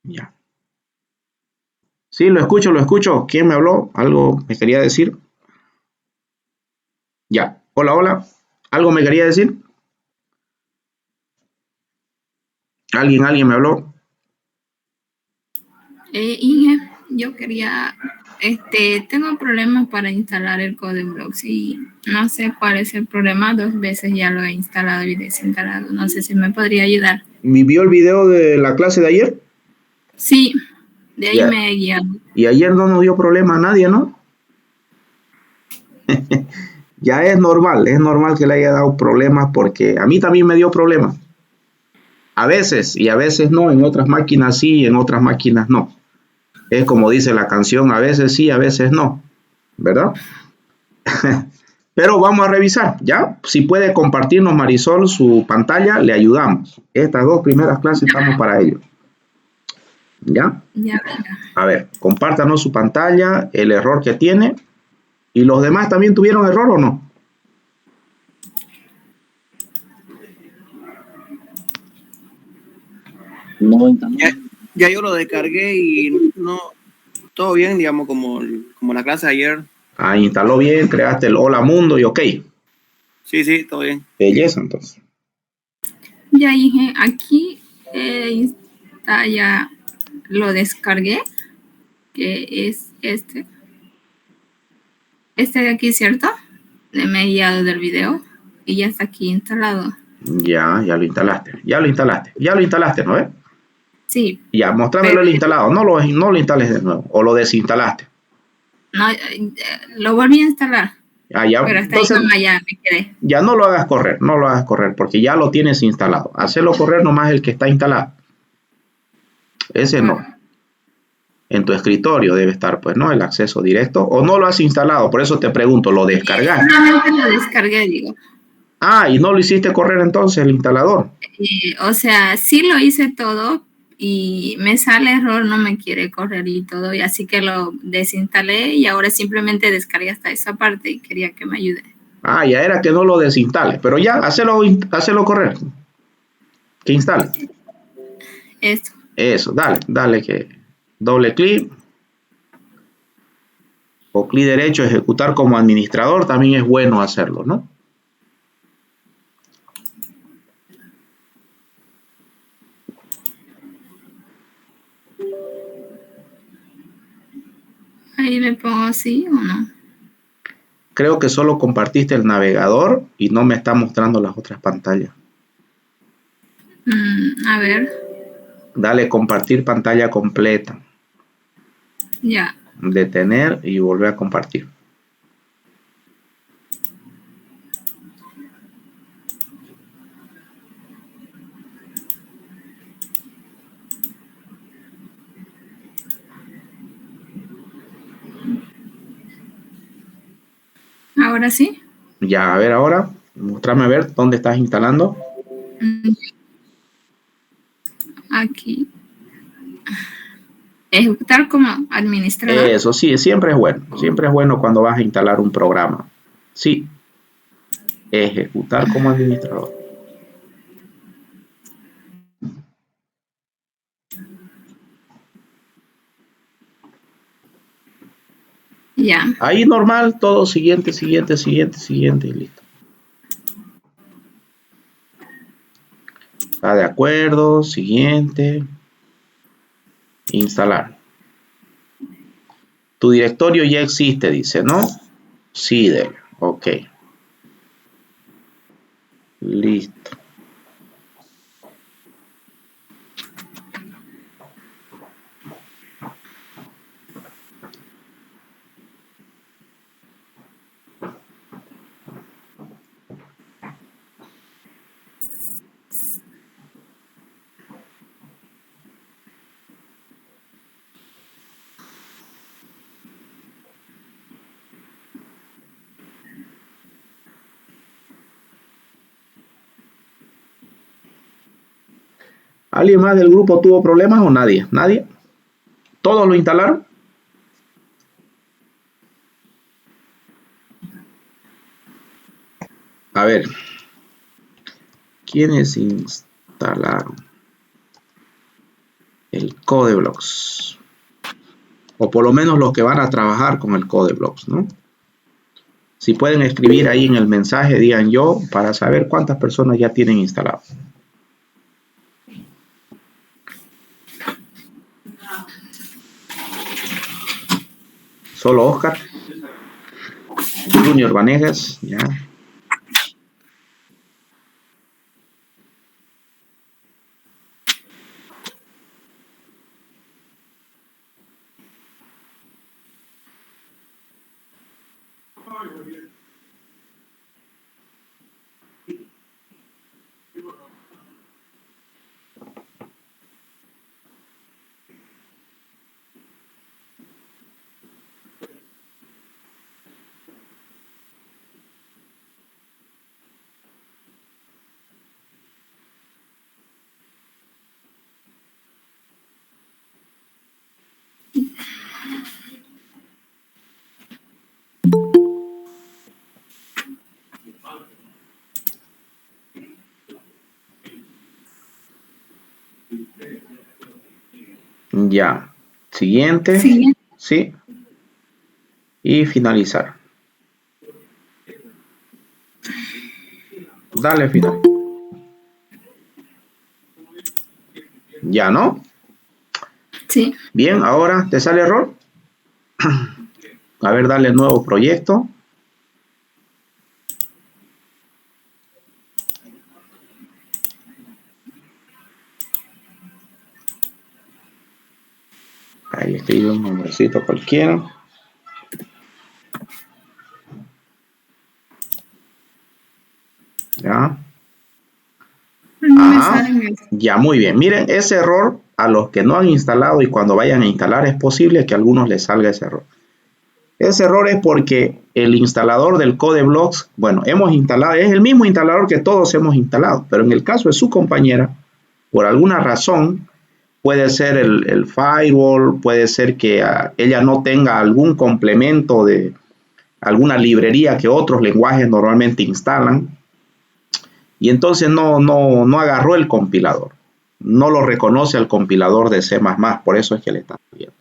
Ya. Sí, lo escucho, lo escucho. ¿Quién me habló? ¿Algo me quería decir? Ya. Hola, hola. ¿Algo me quería decir? ¿Alguien me habló? Inge, yo quería, tengo problemas para instalar el CodeBlocks y no sé cuál es el problema. 2 veces ya lo he instalado y desinstalado. No sé si me podría ayudar. ¿Me vio el video de la clase de ayer? Sí, de ahí Ya. me he guiado. Y ayer no nos dio problema a nadie, ¿no? Ya es normal que le haya dado problemas porque a mí también me dio problemas. A veces y a veces no, en otras máquinas sí y en otras máquinas no. Es como dice la canción, a veces sí, a veces no, ¿verdad? Pero vamos a revisar, ¿ya? Si puede compartirnos Marisol su pantalla, le ayudamos. Estas 2 primeras clases estamos para ello, ¿ya? Ya venga. A ver, compártanos su pantalla, el error que tiene. ¿Y los demás también tuvieron error o no? No, ya yo lo descargué y no, todo bien, digamos, como la clase de ayer. Ah, instaló bien, creaste el Hola Mundo y ok. Sí, todo bien. Belleza, entonces. Ya dije, aquí está, ya lo descargué, que es este. Este de aquí, ¿cierto? De mediado del video. Y ya está aquí instalado. Ya lo instalaste. Ya lo instalaste, ¿no ves? Sí, Ya, mostrámelo pero el instalado. No lo instales de nuevo. O lo desinstalaste. no, lo volví a instalar. Ah, ya. Pero hasta ahí Entonces, nomás ya me quedé. ya no lo hagas correr. No lo hagas correr porque ya lo tienes instalado. Hacelo correr nomás el que está instalado. Ese no. En tu escritorio debe estar, pues, ¿no? El acceso directo. O no lo has instalado. Por eso te pregunto, ¿lo descargaste? Solamente lo descargué, digo. Ah, y no lo hiciste correr entonces el instalador. O sea, sí lo hice todo y me sale error, no me quiere correr y todo. Y así que lo desinstalé y ahora simplemente descargué hasta esa parte y quería que me ayude. Ah, ya era que no lo desinstales. Pero ya, hacelo correr. Que instale. Esto. Eso, dale que doble clic o clic derecho, ejecutar como administrador, también es bueno hacerlo, ¿no? Ahí le pongo sí o no. Creo que solo compartiste el navegador y no me está mostrando las otras pantallas. A ver, Dale compartir pantalla completa. ya. Detener y volver a compartir. Ahora sí. Ya, a ver ahora, mostrame a ver dónde estás instalando. Mm, Aquí. Ejecutar como administrador. Eso sí, siempre es bueno cuando vas a instalar un programa. Sí, ejecutar como administrador. Ya. Ahí normal, todo siguiente y listo. Está de acuerdo, siguiente, instalar. Tu directorio ya existe, dice, ¿no? Sí, ok. Listo. ¿Alguien más del grupo tuvo problemas o nadie? ¿Nadie? ¿Todos lo instalaron? A ver. ¿Quiénes instalaron el CodeBlocks. O por lo menos los que van a trabajar con el CodeBlocks, ¿no? Si pueden escribir ahí en el mensaje, digan yo, para saber cuántas personas ya tienen instalado. Solo Oscar. Junior Vanegas, ya. Ya. Siguiente. Sí. Sí. Y finalizar. Dale final. Ya, ¿no? Sí. Bien, ahora te sale error. A ver, dale nuevo proyecto. Ahí escribe un nombrecito cualquiera. Ya. No me Ajá. salen eso. Ya, muy bien. Miren, ese error a los que no han instalado y cuando vayan a instalar es posible que a algunos les salga ese error. Ese error es porque el instalador del CodeBlocks, bueno, hemos instalado, es el mismo instalador que todos hemos instalado, pero en el caso de su compañera, por alguna razón, puede ser el firewall, puede ser que ella no tenga algún complemento de alguna librería que otros lenguajes normalmente instalan, y entonces no agarró el compilador, no lo reconoce al compilador de C++, por eso es que le está fallando.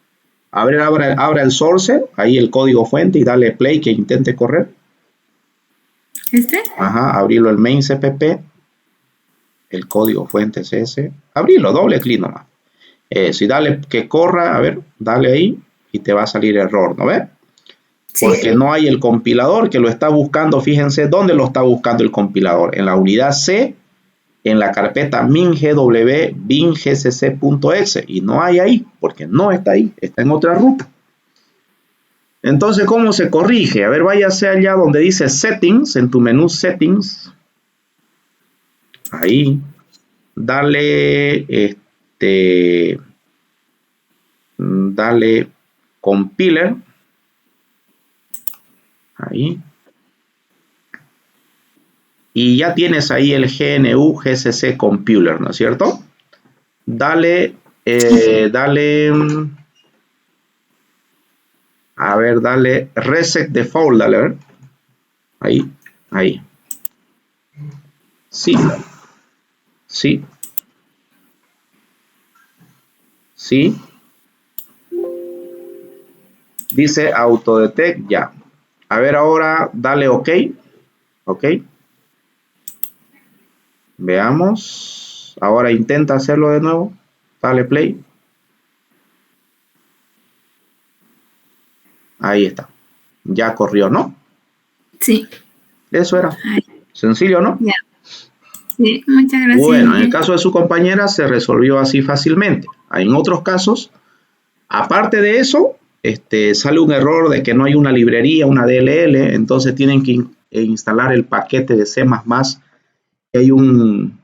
Abra el source, ahí el código fuente y dale play que intente correr. ¿Este? Ajá, abrirlo el main cpp, el código fuente es ese. Abrirlo, doble clic nomás. Si dale que corra, a ver, dale ahí y te va a salir error, ¿no ves? Sí. Porque no hay el compilador que lo está buscando. Fíjense dónde lo está buscando el compilador. En la unidad C, en la carpeta min.gw bin.gcc.exe y no hay ahí, porque no está ahí, está en otra ruta. Entonces, ¿cómo se corrige? A ver, váyase allá donde dice Settings, en tu menú Settings. Ahí. Dale, dale Compiler. Ahí. Y ya tienes ahí el GNU GCC Compiler, ¿no es cierto? Dale, a ver, dale Reset Default, dale, a ver. Ahí, ahí. Sí, sí, sí. Dice Autodetect, ya. A ver, ahora dale OK. OK. Veamos. Ahora intenta hacerlo de nuevo. Dale play. Ahí está. Ya corrió, ¿no? Sí. Eso era. Ay, Sencillo, ¿no? ya. Sí, muchas gracias. Bueno, en el caso de su compañera se resolvió así fácilmente. En otros casos, aparte de eso, sale un error de que no hay una librería, una DLL, entonces tienen que instalar el paquete de C++. Hay un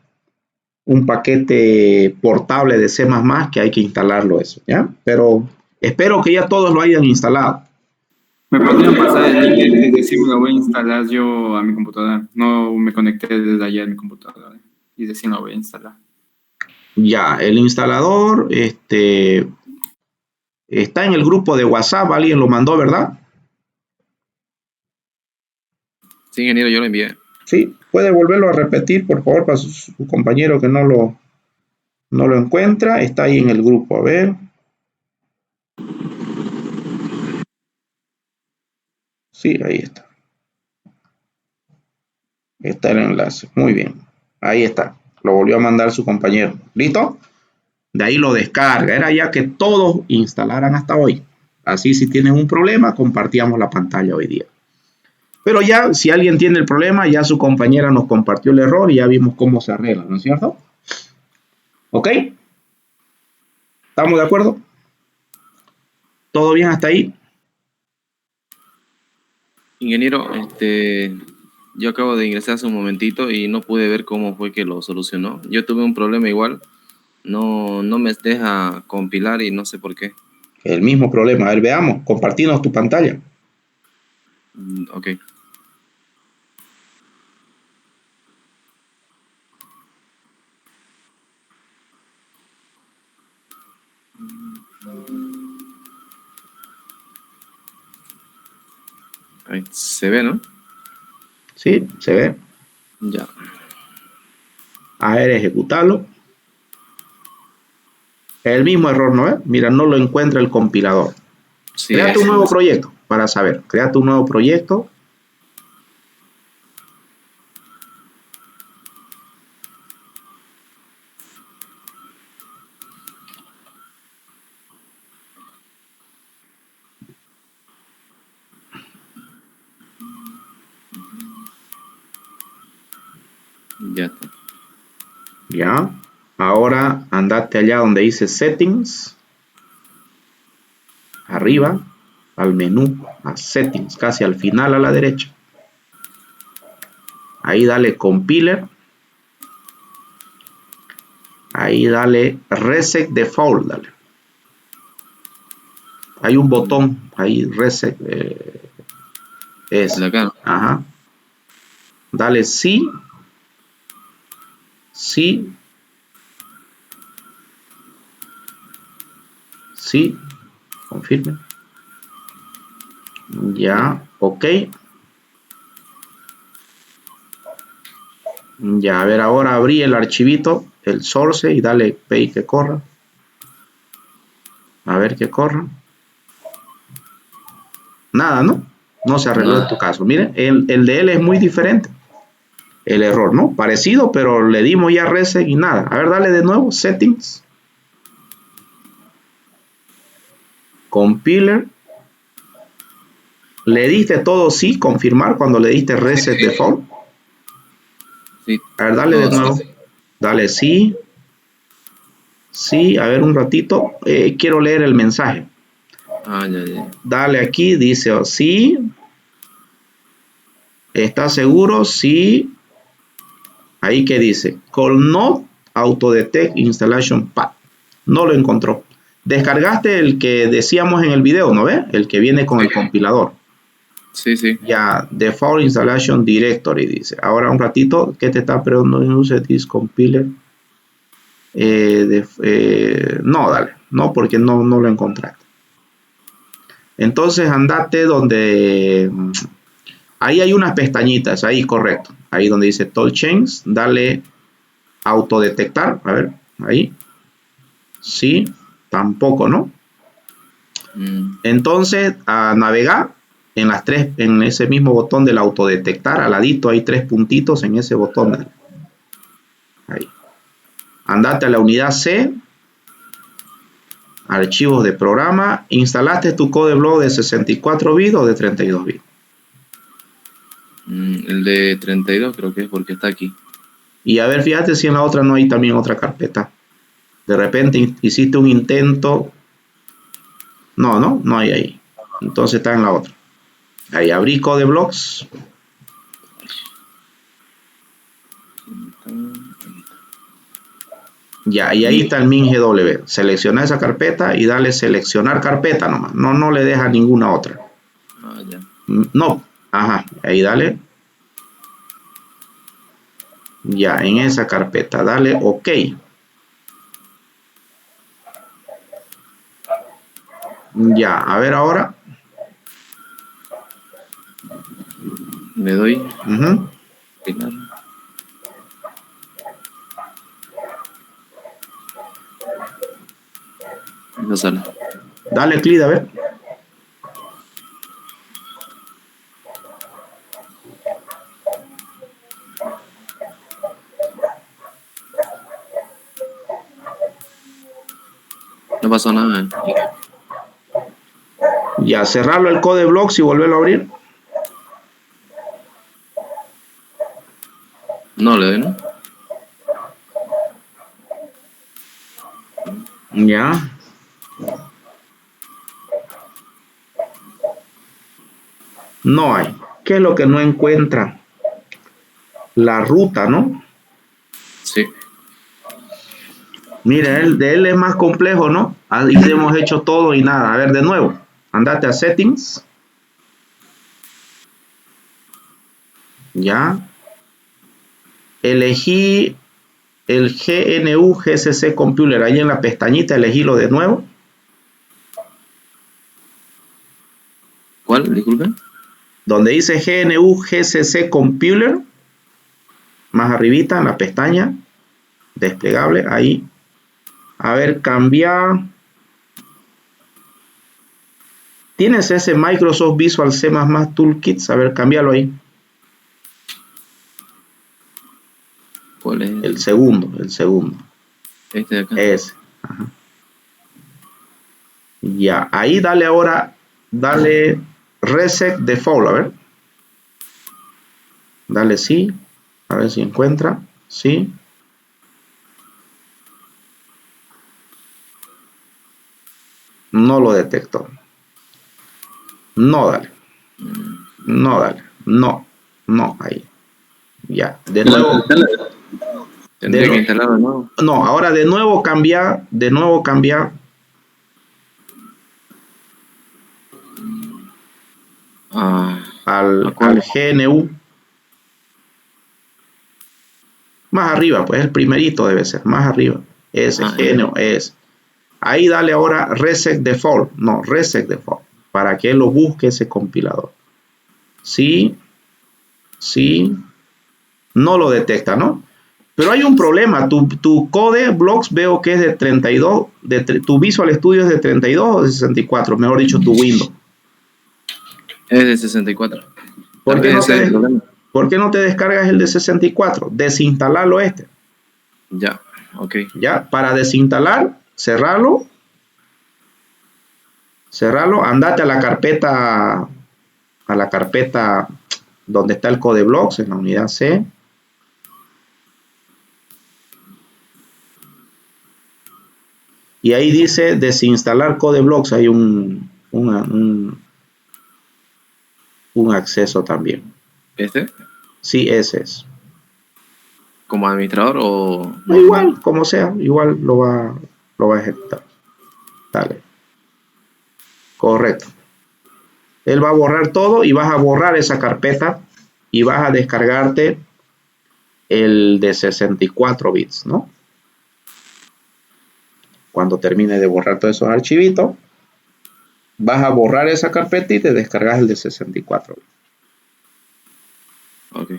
paquete portable de C++ que hay que instalarlo eso, ¿ya? Pero espero que ya todos lo hayan instalado. ¿Me podrían pasar el link y decirme lo voy a instalar yo a mi computadora? No me conecté desde ayer a mi computadora y decirme lo voy a instalar. Ya, el instalador está en el grupo de WhatsApp, alguien lo mandó, ¿verdad? Sí, ingeniero, yo lo envié. Sí, puede volverlo a repetir, por favor, para su compañero que no No lo encuentra, está ahí en el grupo, a ver. Sí, ahí está. Está el enlace, muy bien. Ahí está, lo volvió a mandar su compañero. ¿Listo? De ahí lo descarga. Era ya que todos instalaran hasta hoy. Así si tienen un problema, compartíamos la pantalla hoy día. Pero ya, si alguien tiene el problema, ya su compañera nos compartió el error y ya vimos cómo se arregla, ¿no es cierto? ¿Ok? ¿Estamos de acuerdo? ¿Todo bien hasta ahí? Ingeniero, yo acabo de ingresar hace un momentito y no pude ver cómo fue que lo solucionó. Yo tuve un problema igual, no me deja compilar y no sé por qué. El mismo problema. A ver, veamos. Compartimos tu pantalla. Ok. Ahí se ve, ¿no? Sí, se ve. Ya. A ver, ejecutarlo. El mismo error, ¿no es? Mira, no lo encuentra el compilador. Sí, Créate un sí, nuevo proyecto para saber. Créate un nuevo proyecto. ya está. Ya. Ahora andate allá donde dice Settings. Arriba. Al menú. A Settings. Casi al final a la derecha. Ahí dale Compiler. Ahí dale Reset Default. Dale. Hay un botón. Ahí Reset. Es. De acá. Ajá. Dale sí. Sí. Sí. Confirme. Ya. Ok. Ya, a ver, ahora abrí el archivito, el source, y dale play que corra. A ver que corra. Nada, ¿no? No se arregló en tu caso. Miren, el de él es muy diferente. El error, ¿no? Parecido, pero le dimos ya reset y nada. A ver, dale de nuevo, settings. Compiler. Le diste todo sí, confirmar cuando le diste reset default. Sí, A ver, dale de todo nuevo. sí. Dale sí. Sí, a ver un ratito. Quiero leer el mensaje. Ah, ya. Dale aquí, dice oh, sí. ¿Estás seguro? Sí. Ahí que dice, call not autodetect installation path. No lo encontró. Descargaste el que decíamos en el video, ¿no ves? El que viene con el compilador. Sí. Ya, default installation directory, dice. Ahora un ratito, ¿qué te está preguntando? Use this compiler. No, dale. No, porque no lo encontraste. Entonces andate donde... Ahí hay unas pestañitas, ahí correcto. Ahí donde dice Tool Chains, dale autodetectar. A ver, ahí. Sí, tampoco, ¿no? Entonces, a navegar en las tres, en ese mismo botón del autodetectar, al ladito hay tres puntitos en ese botón. Ahí. Andate a la unidad C, archivos de programa, instalaste tu CodeBlock de 64 bits o de 32 bits. El de 32 creo que es porque está aquí. Y a ver, fíjate si en la otra no hay también otra carpeta. De repente hiciste un intento. No hay ahí. Entonces está en la otra. Ahí abrí CodeBlocks. Ya, y ahí está el MinGW. Selecciona esa carpeta y dale seleccionar carpeta nomás. No le deja ninguna otra. Ah, ya. No, ajá, ahí dale. Ya, en esa carpeta, dale OK. Ya, a ver ahora. Le doy. Uh-huh. Final. No sale. Dale clic, a ver. No pasó nada. Ya, cerrarlo el code blocks y volverlo a abrir. No le doy, ¿no? Ya. No hay. ¿Qué es lo que no encuentra? La ruta, ¿no? Sí. Mire, el de él es más complejo, ¿no? Ahí hemos hecho todo y nada. A ver, de nuevo. Andate a settings. Ya. Elegí el GNU GCC Compiler. Ahí en la pestañita elegílo de nuevo. ¿Cuál? Disculpe. Donde dice GNU GCC Compiler. Más arribita en la pestaña. Desplegable. Ahí. A ver, cambiar. ¿Tienes ese Microsoft Visual C++ Toolkit? A ver, cámbialo ahí. ¿Cuál es? El segundo. Este de acá. Ese. Ajá. Ya, ahí dale ahora, dale Reset Default, a ver. Dale sí, a ver si encuentra, sí. No lo detectó. No, dale. No, dale. No, no, ahí. Ya, de nuevo. Tendría que instalarlo, ¿no? No, ahora de nuevo cambiar, al GNU. Más arriba, pues el primerito debe ser, más arriba. Ese GNU es. Ahí dale ahora Reset Default. No, Reset Default. Para que lo busque ese compilador. Sí. Sí. No lo detecta, ¿no? Pero hay un problema. Tu code blocks veo que es de 32. Tu Visual Studio es de 32 o de 64. Mejor dicho, tu Windows. Es de 64. ¿Por qué no te descargas el de 64? Desinstalarlo este. Ya, ok. Ya, para desinstalar, cerrarlo, andate a la carpeta donde está el code blocks en la unidad C. Y ahí dice desinstalar code blocks. Hay un acceso también. ¿Este? Sí, ese es. ¿Como administrador o...? Igual, como sea, igual lo va a ejecutar. Dale. Correcto. Él va a borrar todo y vas a borrar esa carpeta y vas a descargarte el de 64 bits, ¿no? Cuando termine de borrar todos esos archivitos, vas a borrar esa carpeta y te descargas el de 64 bits. Ok.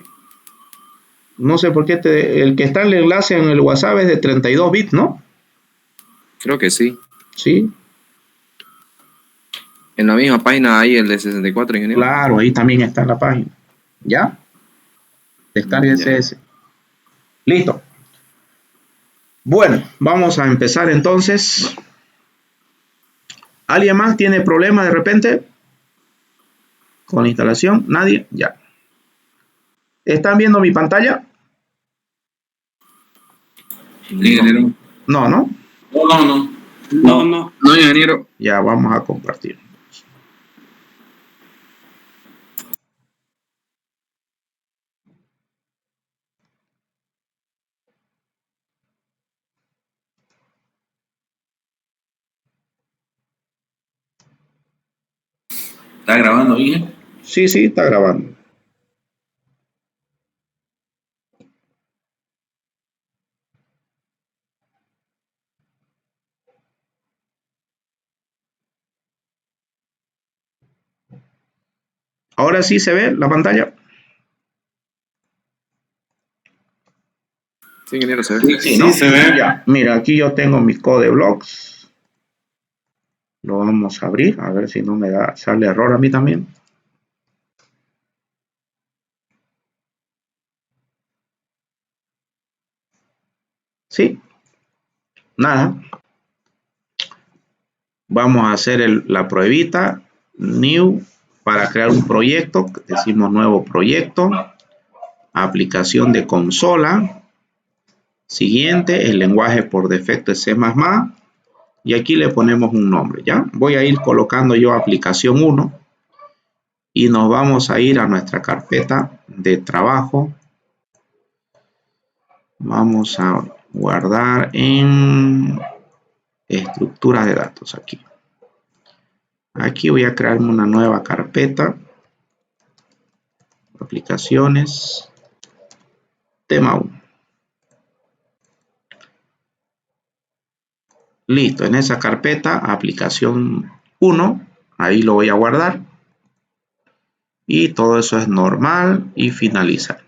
No sé por qué el que está en el enlace en el WhatsApp es de 32 bits, ¿no? Creo que sí. Sí. En la misma página hay el de 64, ingeniero. Claro, ahí también está en la página. ¿Ya? Descárguese ese. Listo. Bueno, vamos a empezar entonces. ¿Alguien más tiene problema de repente con la instalación? ¿Nadie? Ya. ¿Están viendo mi pantalla? Ingeniero. No, ¿no? No, ingeniero. Ya, vamos a compartir. ¿Está grabando, Inge? Sí, está grabando. ¿Ahora sí se ve la pantalla? Sí, ingeniero, se ve. Sí, ¿no? Sí, se ve. Ya, mira, aquí yo tengo mis code blocks. Lo vamos a abrir, a ver si no me sale error a mí también. Sí, nada. Vamos a hacer la pruebita, new, para crear un proyecto. Decimos nuevo proyecto, aplicación de consola. Siguiente, el lenguaje por defecto es C++. Y aquí le ponemos un nombre, ¿ya? Voy a ir colocando yo aplicación 1. Y nos vamos a ir a nuestra carpeta de trabajo. Vamos a guardar en estructura de datos aquí. Aquí voy a crearme una nueva carpeta. Aplicaciones. Tema 1. Listo, en esa carpeta, aplicación 1, ahí lo voy a guardar. Y todo eso es normal y finalizar.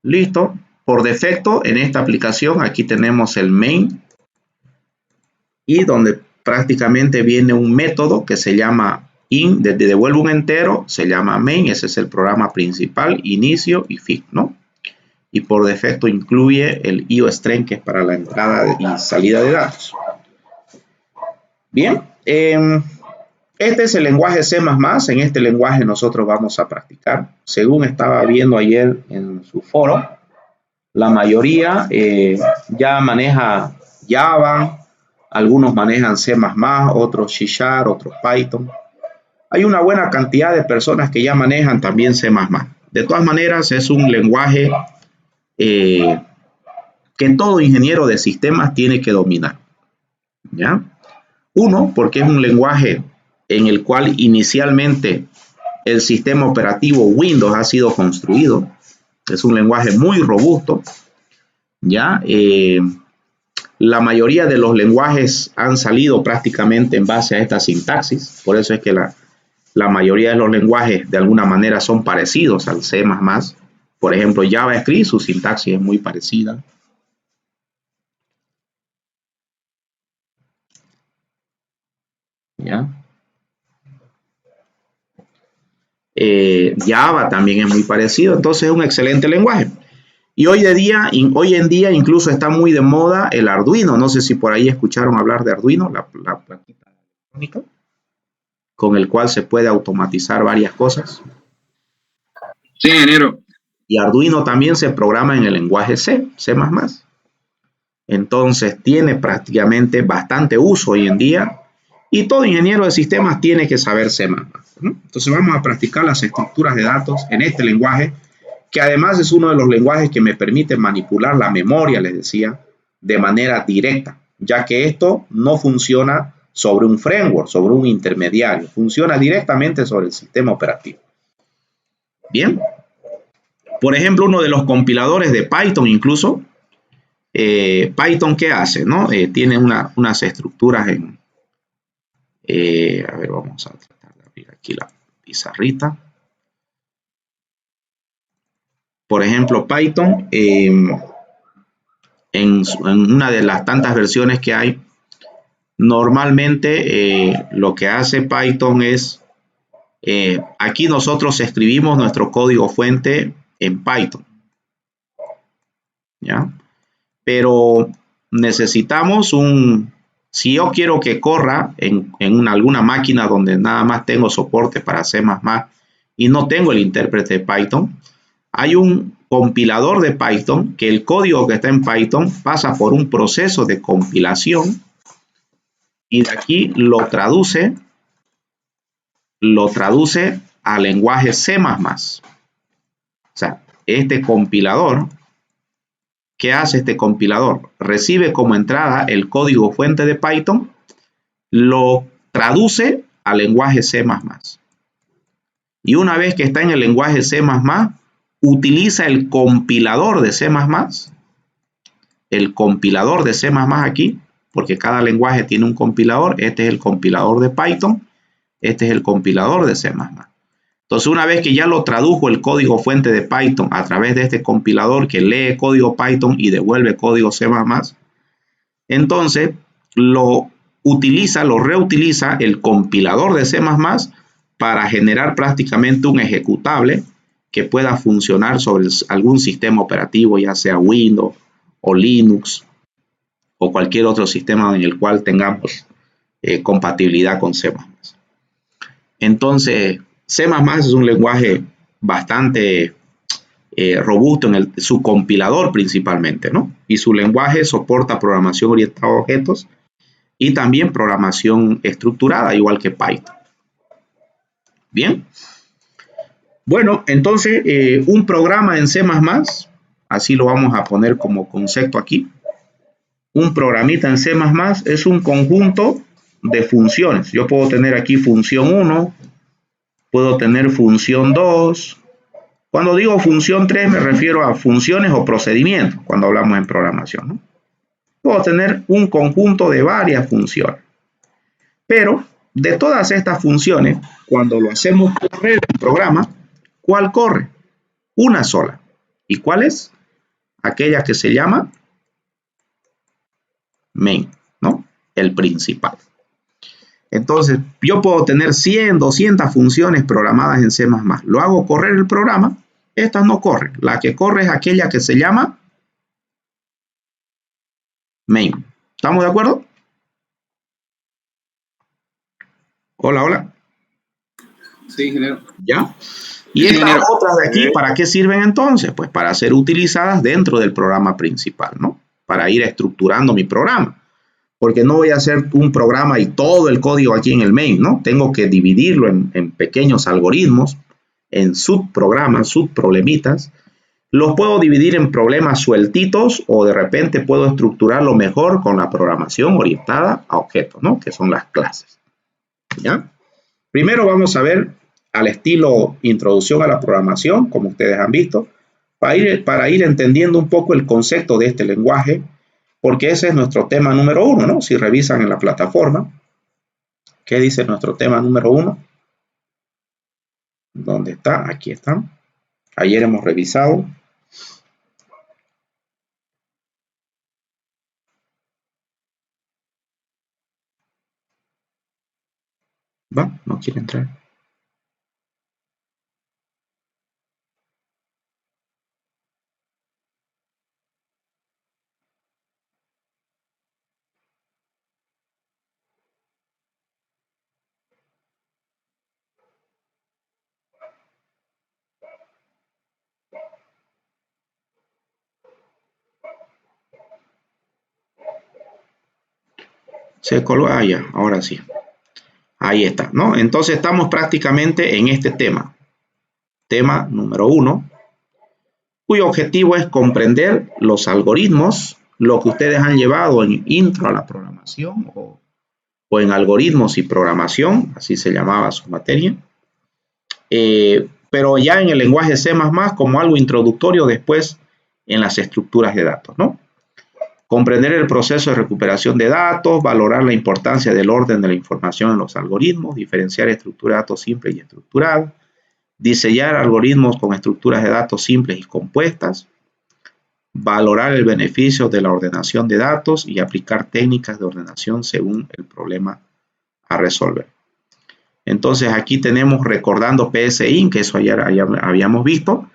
Listo. Por defecto, en esta aplicación, aquí tenemos el main. Y donde prácticamente viene un método que se llama in, desde devuelvo un entero, se llama main. Ese es el programa principal, inicio y fin, ¿no? Y por defecto incluye el IOString, que es para la entrada y salida de datos. Bien, este es el lenguaje C++. En este lenguaje nosotros vamos a practicar. Según estaba viendo ayer en su foro, la mayoría ya maneja Java, algunos manejan C++, otros C#, otros Python. Hay una buena cantidad de personas que ya manejan también C++. De todas maneras, es un lenguaje que todo ingeniero de sistemas tiene que dominar, ¿ya? Uno, porque es un lenguaje en el cual inicialmente el sistema operativo Windows ha sido construido. Es un lenguaje muy robusto, ¿ya? La mayoría de los lenguajes han salido prácticamente en base a esta sintaxis. Por eso es que la mayoría de los lenguajes de alguna manera son parecidos al C++. Por ejemplo, JavaScript, su sintaxis es muy parecida. ¿Ya? Java también es muy parecido, entonces es un excelente lenguaje. Y hoy en día incluso está muy de moda el Arduino. No sé si por ahí escucharon hablar de Arduino, la plaquita electrónica, con el cual se puede automatizar varias cosas. Sí, ingeniero. Y Arduino también se programa en el lenguaje C++. Entonces tiene prácticamente bastante uso hoy en día. Y todo ingeniero de sistemas tiene que saber C++, ¿no? Entonces vamos a practicar las estructuras de datos en este lenguaje, que además es uno de los lenguajes que me permite manipular la memoria, les decía, de manera directa, ya que esto no funciona sobre un framework, sobre un intermediario, funciona directamente sobre el sistema operativo. Bien, por ejemplo, uno de los compiladores de Python incluso, Python, ¿qué hace? ¿No? Tiene unas estructuras en... a ver, vamos a tratar de abrir aquí la pizarrita. Por ejemplo, Python, en una de las tantas versiones que hay, normalmente lo que hace Python es, aquí nosotros escribimos nuestro código fuente en Python, ¿ya? Pero necesitamos si yo quiero que corra en alguna máquina donde nada más tengo soporte para C++ y no tengo el intérprete de Python, hay un compilador de Python que el código que está en Python pasa por un proceso de compilación y de aquí lo traduce al lenguaje C++. O sea, este compilador, ¿qué hace este compilador? Recibe como entrada el código fuente de Python, lo traduce al lenguaje C++. Y una vez que está en el lenguaje C++, utiliza el compilador de C++, aquí, porque cada lenguaje tiene un compilador. Este es el compilador de Python, este es el compilador de C++. Entonces, una vez que ya lo tradujo el código fuente de Python a través de este compilador que lee código Python y devuelve código C++, entonces lo reutiliza el compilador de C++ para generar prácticamente un ejecutable que pueda funcionar sobre algún sistema operativo, ya sea Windows o Linux o cualquier otro sistema en el cual tengamos compatibilidad con C++. Entonces, C++ es un lenguaje bastante robusto en su compilador principalmente, ¿no? Y su lenguaje soporta programación orientada a objetos y también programación estructurada, igual que Python. Bien. Bueno, entonces un programa en C++, así lo vamos a poner como concepto aquí. Un programita en C++ es un conjunto de funciones. Yo puedo tener aquí función 1, puedo tener función 2. Cuando digo función 3 me refiero a funciones o procedimientos cuando hablamos en programación, ¿no? Puedo tener un conjunto de varias funciones. Pero de todas estas funciones, cuando lo hacemos correr el programa, ¿cuál corre? Una sola. ¿Y cuál es? Aquella que se llama main, ¿no? El principal. Entonces, yo puedo tener 100, 200 funciones programadas en C++. Lo hago correr el programa. Estas no corren. La que corre es aquella que se llama main. ¿Estamos de acuerdo? Hola, hola. Sí, ingeniero. ¿Ya? Y estas otras de aquí, ¿para qué sirven entonces? Pues para ser utilizadas dentro del programa principal, ¿no? Para ir estructurando mi programa. Porque no voy a hacer un programa y todo el código aquí en el main, ¿no? Tengo que dividirlo en pequeños algoritmos, en subprogramas, subproblemitas. Los puedo dividir en problemas sueltitos o de repente puedo estructurarlo mejor con la programación orientada a objetos, ¿no? Que son las clases. ¿Ya? Primero vamos a ver al estilo introducción a la programación, como ustedes han visto, para ir entendiendo un poco el concepto de este lenguaje, porque ese es nuestro tema número 1, ¿no? Si revisan en la plataforma, ¿qué dice nuestro tema número 1? ¿Dónde está? Aquí está. Ayer hemos revisado. ¿Va? No quiere entrar. Se coló, ya, ahora sí. Ahí está, ¿no? Entonces estamos prácticamente en este tema. Tema número 1, cuyo objetivo es comprender los algoritmos, lo que ustedes han llevado en intro a la programación o en algoritmos y programación, así se llamaba su materia, pero ya en el lenguaje C++ como algo introductorio después en las estructuras de datos, ¿no? Comprender el proceso de recuperación de datos, valorar la importancia del orden de la información en los algoritmos, diferenciar estructuras de datos simples y estructuradas, diseñar algoritmos con estructuras de datos simples y compuestas, valorar el beneficio de la ordenación de datos y aplicar técnicas de ordenación según el problema a resolver. Entonces aquí tenemos recordando PSIN, que eso ayer habíamos visto,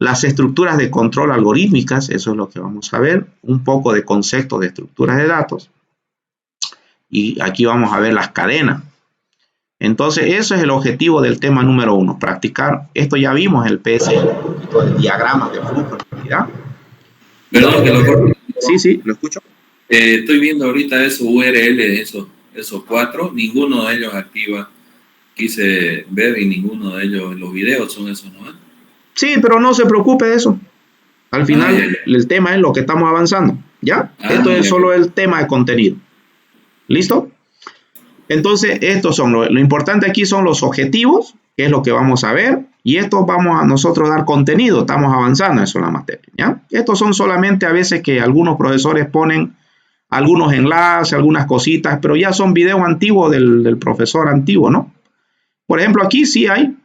las estructuras de control algorítmicas, eso es lo que vamos a ver, un poco de concepto de estructuras de datos, y aquí vamos a ver las cadenas. Entonces, eso es el objetivo del tema número 1, practicar. Esto ya vimos el PSI, un poquito de diagramas de flujo en realidad. Perdón que lo corte. Sí, lo escucho. Estoy viendo ahorita esos URL, esos 4, ninguno de ellos activa. Quise ver y ninguno de ellos, los videos son esos, ¿no? Sí, pero no se preocupe de eso. Al final, el tema es lo que estamos avanzando, ¿ya? Esto es solo el tema de contenido. ¿Listo? Entonces, estos son lo importante aquí son los objetivos, que es lo que vamos a ver, y estos vamos a nosotros dar contenido, estamos avanzando en eso en la materia, ¿ya? Estos son solamente a veces que algunos profesores ponen algunos enlaces, algunas cositas, pero ya son videos antiguos del profesor antiguo, ¿no? Por ejemplo, aquí sí hay,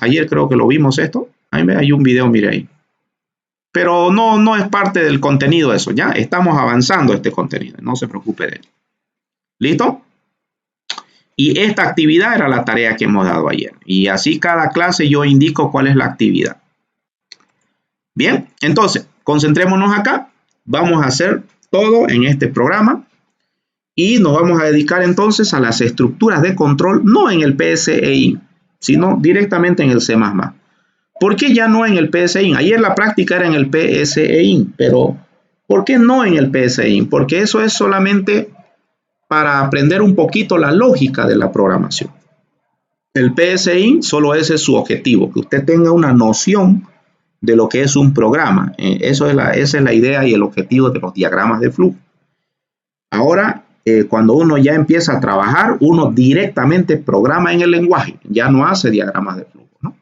ayer creo que lo vimos esto, ahí hay un video, mire ahí. Pero no es parte del contenido eso, ¿ya? Estamos avanzando este contenido, no se preocupe de él. ¿Listo? Y esta actividad era la tarea que hemos dado ayer. Y así cada clase yo indico cuál es la actividad. Bien, entonces, concentrémonos acá. Vamos a hacer todo en este programa. Y nos vamos a dedicar entonces a las estructuras de control, no en el PSEIN, sino directamente en el C++. ¿Por qué ya no en el PSEIN? Ayer la práctica era en el PSEIN, pero ¿por qué no en el PSEIN? Porque eso es solamente para aprender un poquito la lógica de la programación. El PSEIN solo ese es su objetivo, que usted tenga una noción de lo que es un programa. Esa es la idea y el objetivo de los diagramas de flujo. Ahora, cuando uno ya empieza a trabajar, uno directamente programa en el lenguaje, ya no hace diagramas de flujo, ¿no?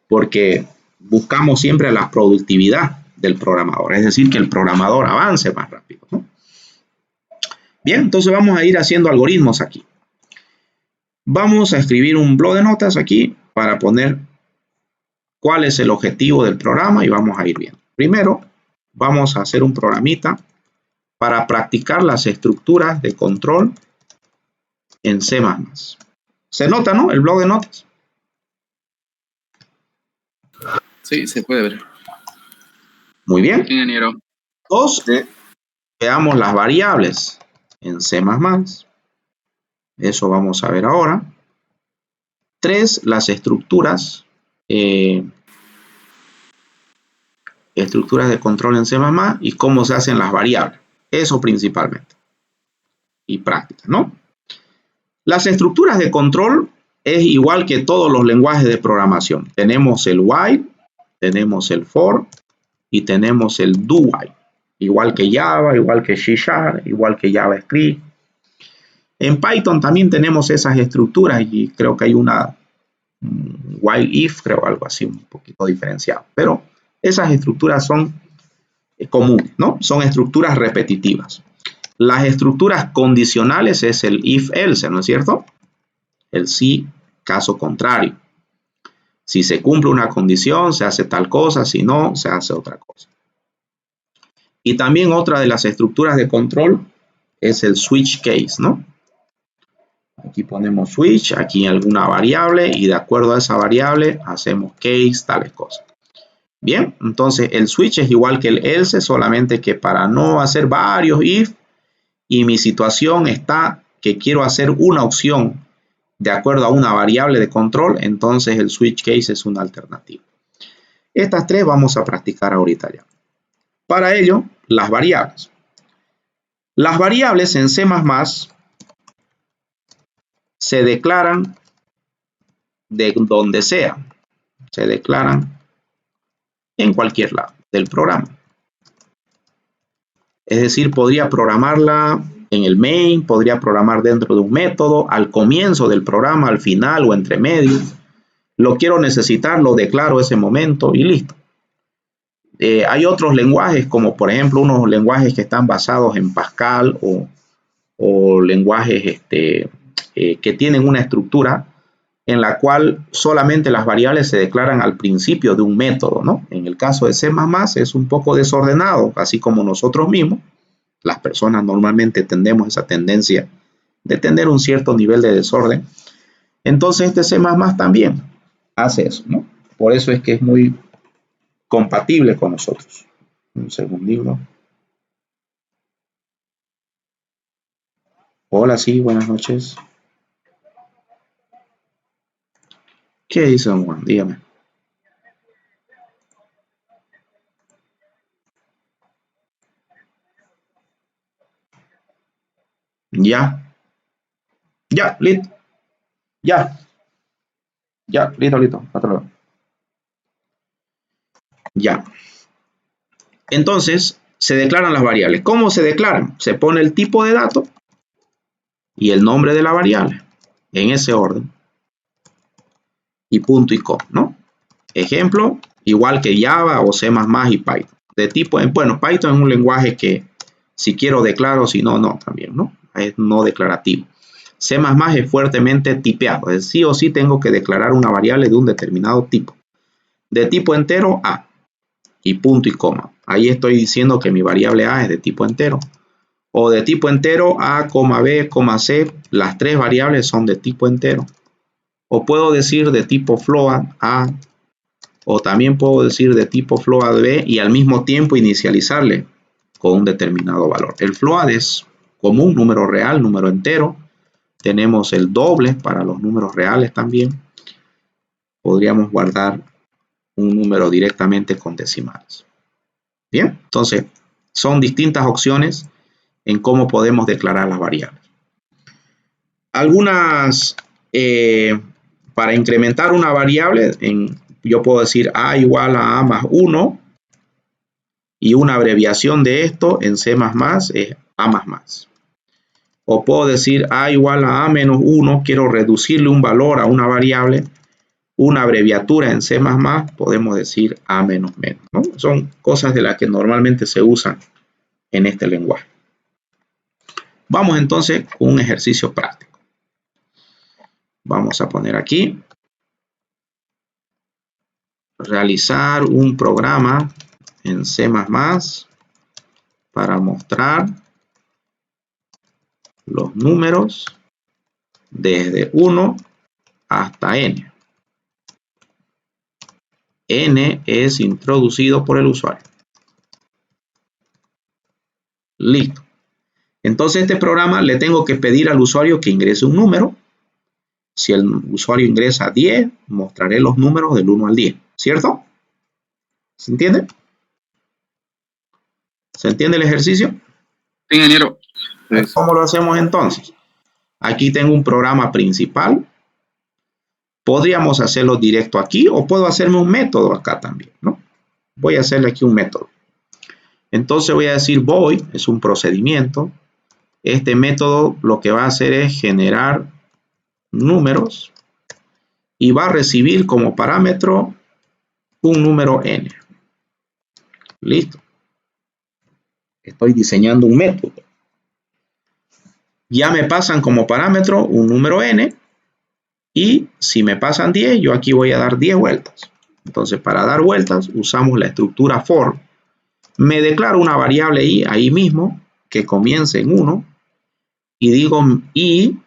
Porque buscamos siempre la productividad del programador, es decir, que el programador avance más rápido, ¿no? Bien, entonces vamos a ir haciendo algoritmos aquí. Vamos a escribir un bloc de notas aquí para poner cuál es el objetivo del programa y vamos a ir viendo. Primero, vamos a hacer un programita para practicar las estructuras de control en C++. ¿Se nota, no? El bloc de notas. Sí, se puede ver. Muy bien. Ingeniero. 2. Veamos las variables en C++. Eso vamos a ver ahora. 3. Las estructuras. Estructuras de control en C++ y cómo se hacen las variables. Eso principalmente. Y práctica, ¿no? Las estructuras de control es igual que todos los lenguajes de programación. Tenemos el while, tenemos el for y tenemos el do while. Igual que Java, igual que C#, igual que JavaScript. En Python también tenemos esas estructuras y creo que hay una while if, creo algo así, un poquito diferenciado. Pero esas estructuras son comunes, ¿no? Son estructuras repetitivas. Las estructuras condicionales es el if-else, ¿no es cierto? El si, caso contrario. Si se cumple una condición, se hace tal cosa, si no, se hace otra cosa. Y también otra de las estructuras de control es el switch case, ¿no? Aquí ponemos switch, aquí alguna variable y de acuerdo a esa variable hacemos case, tales cosas. Bien, entonces el switch es igual que el else, solamente que para no hacer varios if y mi situación está que quiero hacer una opción de acuerdo a una variable de control, entonces el switch case es una alternativa. Estas tres vamos a practicar ahorita ya. Para ello, las variables. Las variables en C++ se declaran de donde sea. Se declaran en cualquier lado del programa. Es decir, podría programarla en el main, podría programar dentro de un método, al comienzo del programa, al final o entre medio. Lo quiero necesitar, lo declaro ese momento y listo. Hay otros lenguajes, como por ejemplo unos lenguajes que están basados en Pascal o lenguajes que tienen una estructura en la cual solamente las variables se declaran al principio de un método, ¿no? En el caso de C++ es un poco desordenado, así como nosotros mismos. Las personas normalmente tenemos esa tendencia de tener un cierto nivel de desorden. Entonces este C++ también hace eso, ¿no? Por eso es que es muy compatible con nosotros. Un segundito. Hola, sí, buenas noches. ¿Qué dice don Juan? Dígame. Ya. Ya, listo. Ya. Ya, listo. Hasta luego. Ya. Entonces, se declaran las variables. ¿Cómo se declaran? Se pone el tipo de dato y el nombre de la variable. En ese orden. Y punto y coma, ¿no? Ejemplo, igual que Java o C++ y Python. De tipo, bueno, Python es un lenguaje que si quiero declaro, si no, no también, ¿no? Es no declarativo. C++ es fuertemente tipeado, es decir, sí o sí tengo que declarar una variable de un determinado tipo. De tipo entero, A. Y punto y coma. Ahí estoy diciendo que mi variable A es de tipo entero. O de tipo entero, A, B, C, las tres variables son de tipo entero. O puedo decir de tipo float A, o también puedo decir de tipo float B y al mismo tiempo inicializarle con un determinado valor. El float es común, número real, número entero. Tenemos el doble para los números reales también. Podríamos guardar un número directamente con decimales. Bien, entonces son distintas opciones en cómo podemos declarar las variables. Algunas, para incrementar una variable, yo puedo decir A igual a A más 1 y una abreviación de esto en C++ es A más más. O puedo decir A igual a A menos 1, quiero reducirle un valor a una variable, una abreviatura en C++, podemos decir A menos menos, ¿no? Son cosas de las que normalmente se usan en este lenguaje. Vamos entonces con un ejercicio práctico. Vamos a poner aquí, realizar un programa en C++ para mostrar los números desde 1 hasta n. N es introducido por el usuario. Listo. Entonces este programa le tengo que pedir al usuario que ingrese un número. Si el usuario ingresa 10, mostraré los números del 1 al 10. ¿Cierto? ¿Se entiende? ¿Se entiende el ejercicio? Sí, ingeniero. ¿Cómo lo hacemos entonces? Aquí tengo un programa principal. Podríamos hacerlo directo aquí o puedo hacerme un método acá también, ¿no? Voy a hacerle aquí un método. Entonces voy a decir void, es un procedimiento. Este método lo que va a hacer es generar números y va a recibir como parámetro un número n. Listo. Estoy diseñando un método. Ya me pasan como parámetro un número n y si me pasan 10, yo aquí voy a dar 10 vueltas. Entonces, para dar vueltas usamos la estructura for. Me declaro una variable i ahí mismo que comience en 1 y digo i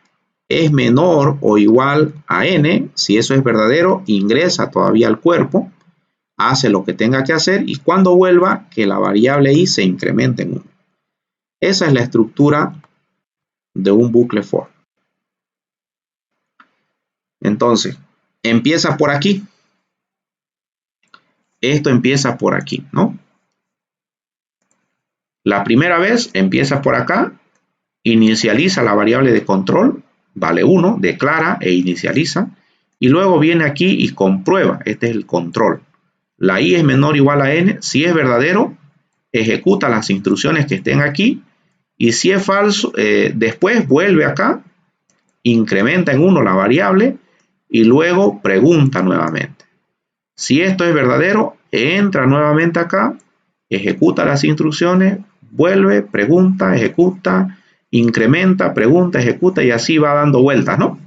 es menor o igual a n. Si eso es verdadero, ingresa todavía al cuerpo, hace lo que tenga que hacer y cuando vuelva, que la variable i se incremente en 1. Esa es la estructura de un bucle for. Entonces, empieza por aquí. Esto empieza por aquí, ¿no? La primera vez empieza por acá, inicializa la variable de control, vale 1, declara e inicializa, y luego viene aquí y comprueba, este es el control. La i es menor o igual a n, si es verdadero, ejecuta las instrucciones que estén aquí, y si es falso, después vuelve acá, incrementa en 1 la variable, y luego pregunta nuevamente. Si esto es verdadero, entra nuevamente acá, ejecuta las instrucciones, vuelve, pregunta, ejecuta, incrementa, pregunta, ejecuta y así va dando vueltas, ¿no?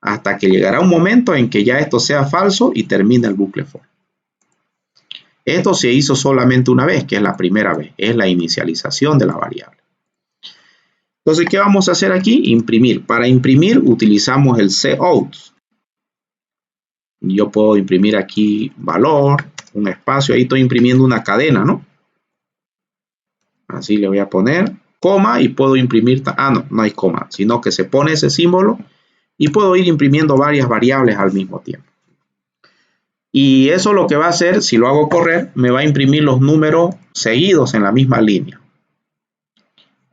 Hasta que llegará un momento en que ya esto sea falso y termina el bucle for. Esto se hizo solamente una vez, que es la primera vez, es la inicialización de la variable. Entonces, ¿qué vamos a hacer aquí? Imprimir. Para imprimir utilizamos el cout. Yo puedo imprimir aquí valor, un espacio, ahí estoy imprimiendo una cadena, ¿no? Así le voy a poner coma y puedo imprimir, no hay coma, sino que se pone ese símbolo y puedo ir imprimiendo varias variables al mismo tiempo. Y eso lo que va a hacer, si lo hago correr, me va a imprimir los números seguidos en la misma línea.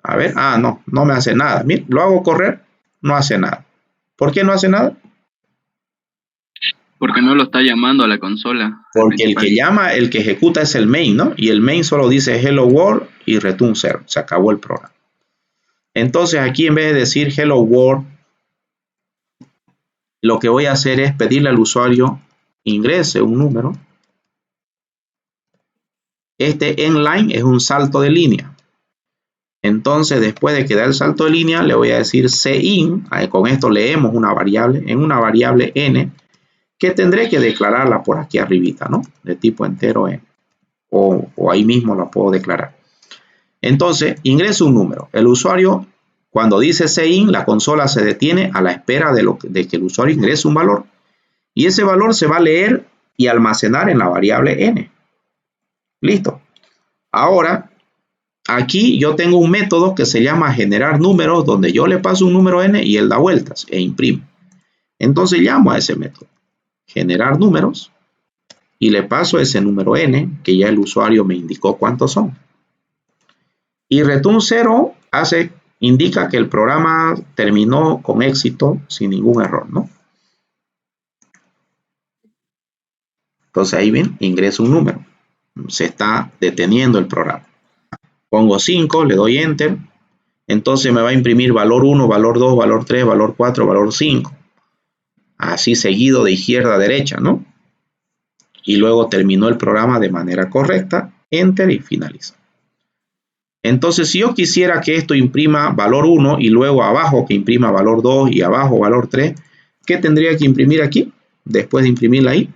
A ver, no me hace nada. Miren, lo hago correr, no hace nada. ¿Por qué no hace nada? Porque no lo está llamando a la consola. Porque el que llama, el que ejecuta es el main, ¿no? Y el main solo dice hello world y return 0. Se acabó el programa. Entonces aquí en vez de decir hello world, lo que voy a hacer es pedirle al usuario ingrese un número. Este endline es un salto de línea. Entonces después de que da el salto de línea le voy a decir cin. Con esto leemos una variable, en una variable n, que tendré que declararla por aquí arribita, ¿no? De tipo entero n. O ahí mismo la puedo declarar. Entonces, ingreso un número. El usuario, cuando dice CIN, la consola se detiene a la espera de que el usuario ingrese un valor. Y ese valor se va a leer y almacenar en la variable n. Listo. Ahora, aquí yo tengo un método que se llama generar números, donde yo le paso un número n y él da vueltas e imprime. Entonces llamo a ese método, generar números, y le paso ese número n, que ya el usuario me indicó cuántos son. Y return 0 indica que el programa terminó con éxito sin ningún error, ¿no? Entonces ahí ven, ingreso un número. Se está deteniendo el programa. Pongo 5, le doy enter. Entonces me va a imprimir valor 1, valor 2, valor 3, valor 4, valor 5. Así seguido de izquierda a derecha, ¿no? Y luego terminó el programa de manera correcta. Enter y finaliza. Entonces, si yo quisiera que esto imprima valor 1 y luego abajo que imprima valor 2 y abajo valor 3, ¿qué tendría que imprimir aquí? Después de imprimirla ahí.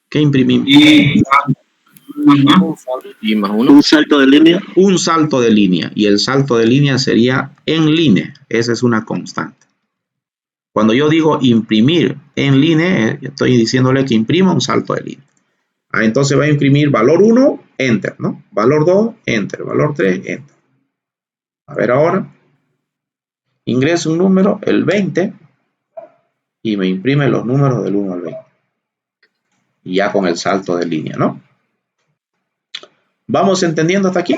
¿Qué imprimimos? Y más uno. Un salto de línea. Un salto de línea. Y el salto de línea sería en línea. Esa es una constante. Cuando yo digo imprimir en línea, estoy diciéndole que imprima un salto de línea. Entonces va a imprimir valor 1, enter, ¿no? Valor 2, enter. Valor 3, enter. A ver ahora. Ingreso un número, el 20, y me imprime los números del 1 al 20. Y ya con el salto de línea, ¿no? ¿Vamos entendiendo hasta aquí?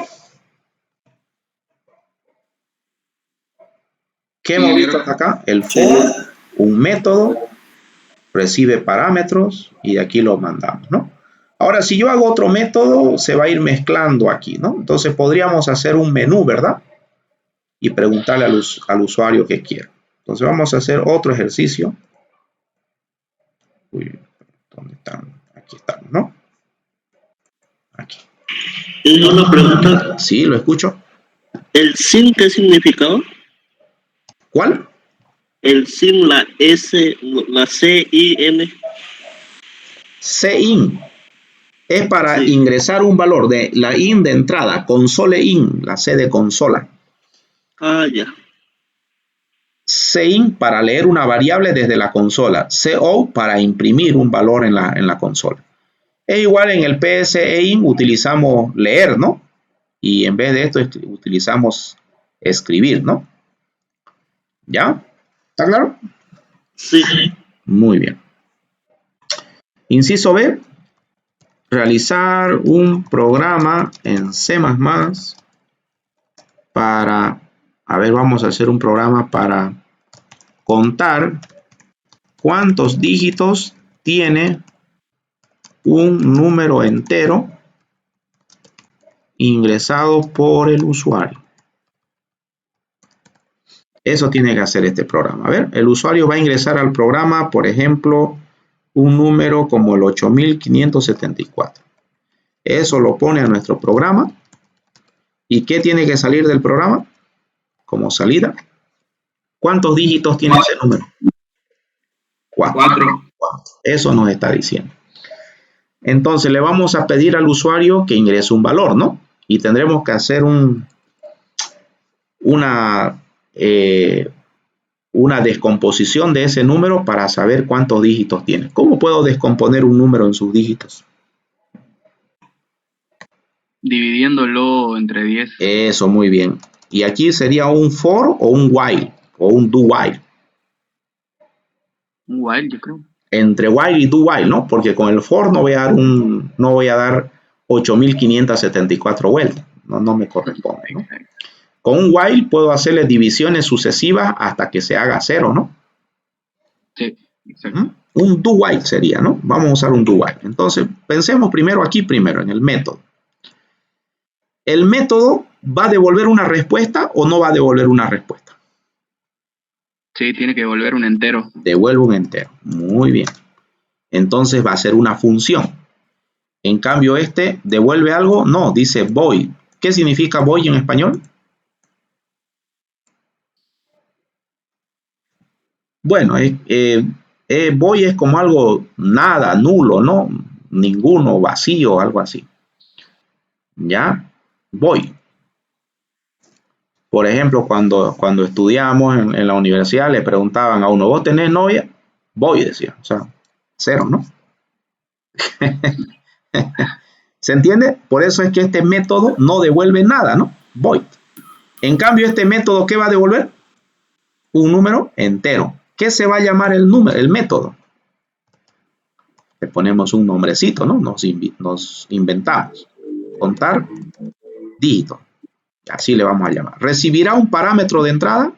¿Qué hemos visto hasta acá? El for, un método, recibe parámetros y de aquí los mandamos, ¿no? Ahora, si yo hago otro método, se va a ir mezclando aquí, ¿no? Entonces podríamos hacer un menú, ¿verdad? Y preguntarle al usuario qué quiere. Entonces vamos a hacer otro ejercicio. Uy, ¿dónde están? Aquí estamos, ¿no? Aquí. Y una pregunta. Sí, lo escucho. ¿El SIN qué significaba? ¿Cuál? El SIN, la C-I-N. CIN. Es para ingresar un valor de la IN de entrada, console IN, la C de consola. Ah, ya. CIN para leer una variable desde la consola. CO para imprimir un valor en la consola. Es igual en el PSEIN utilizamos leer, ¿no? Y en vez de esto utilizamos escribir, ¿no? ¿Ya? ¿Está claro? Sí. Muy bien. Inciso B. Realizar un programa en C++ para, vamos a hacer un programa para contar cuántos dígitos tiene un número entero ingresado por el usuario. Eso tiene que hacer este programa. A ver, el usuario va a ingresar al programa, por ejemplo, un número como el 8574. Eso lo pone a nuestro programa. ¿Y qué tiene que salir del programa? Como salida. ¿Cuántos dígitos tiene ese número? 4. Eso nos está diciendo. Entonces le vamos a pedir al usuario que ingrese un valor, ¿no? Y tendremos que hacer una descomposición de ese número para saber cuántos dígitos tiene. ¿Cómo puedo descomponer un número en sus dígitos? Dividiéndolo entre 10. Eso, muy bien. Y aquí sería un for o un while o un do while. Un while, yo creo. Entre while y do while, ¿no? Porque con el for no voy a dar 8574 vueltas. No me corresponde, ¿no? Con un while puedo hacerle divisiones sucesivas hasta que se haga 0, ¿no? Sí, exacto. Un do while sería, ¿no? Vamos a usar un do while. Entonces, pensemos primero en el método. ¿El método va a devolver una respuesta o no va a devolver una respuesta? Sí, tiene que devolver un entero. Devuelve un entero. Muy bien. Entonces va a ser una función. En cambio, este devuelve algo. No, dice void. ¿Qué significa void en español? Bueno, es void es como algo nada, nulo, ¿no? Ninguno, vacío, algo así. ¿Ya? Void. Por ejemplo, cuando estudiamos en la universidad, le preguntaban a uno, ¿vos tenés novia? Void, decía. O sea, cero, ¿no? ¿Se entiende? Por eso es que este método no devuelve nada, ¿no? Void. En cambio, este método, ¿qué va a devolver? Un número entero. ¿Qué se va a llamar el método? Le ponemos un nombrecito, ¿no? Nos inventamos. Contar dígitos. Así le vamos a llamar. ¿Recibirá un parámetro de entrada?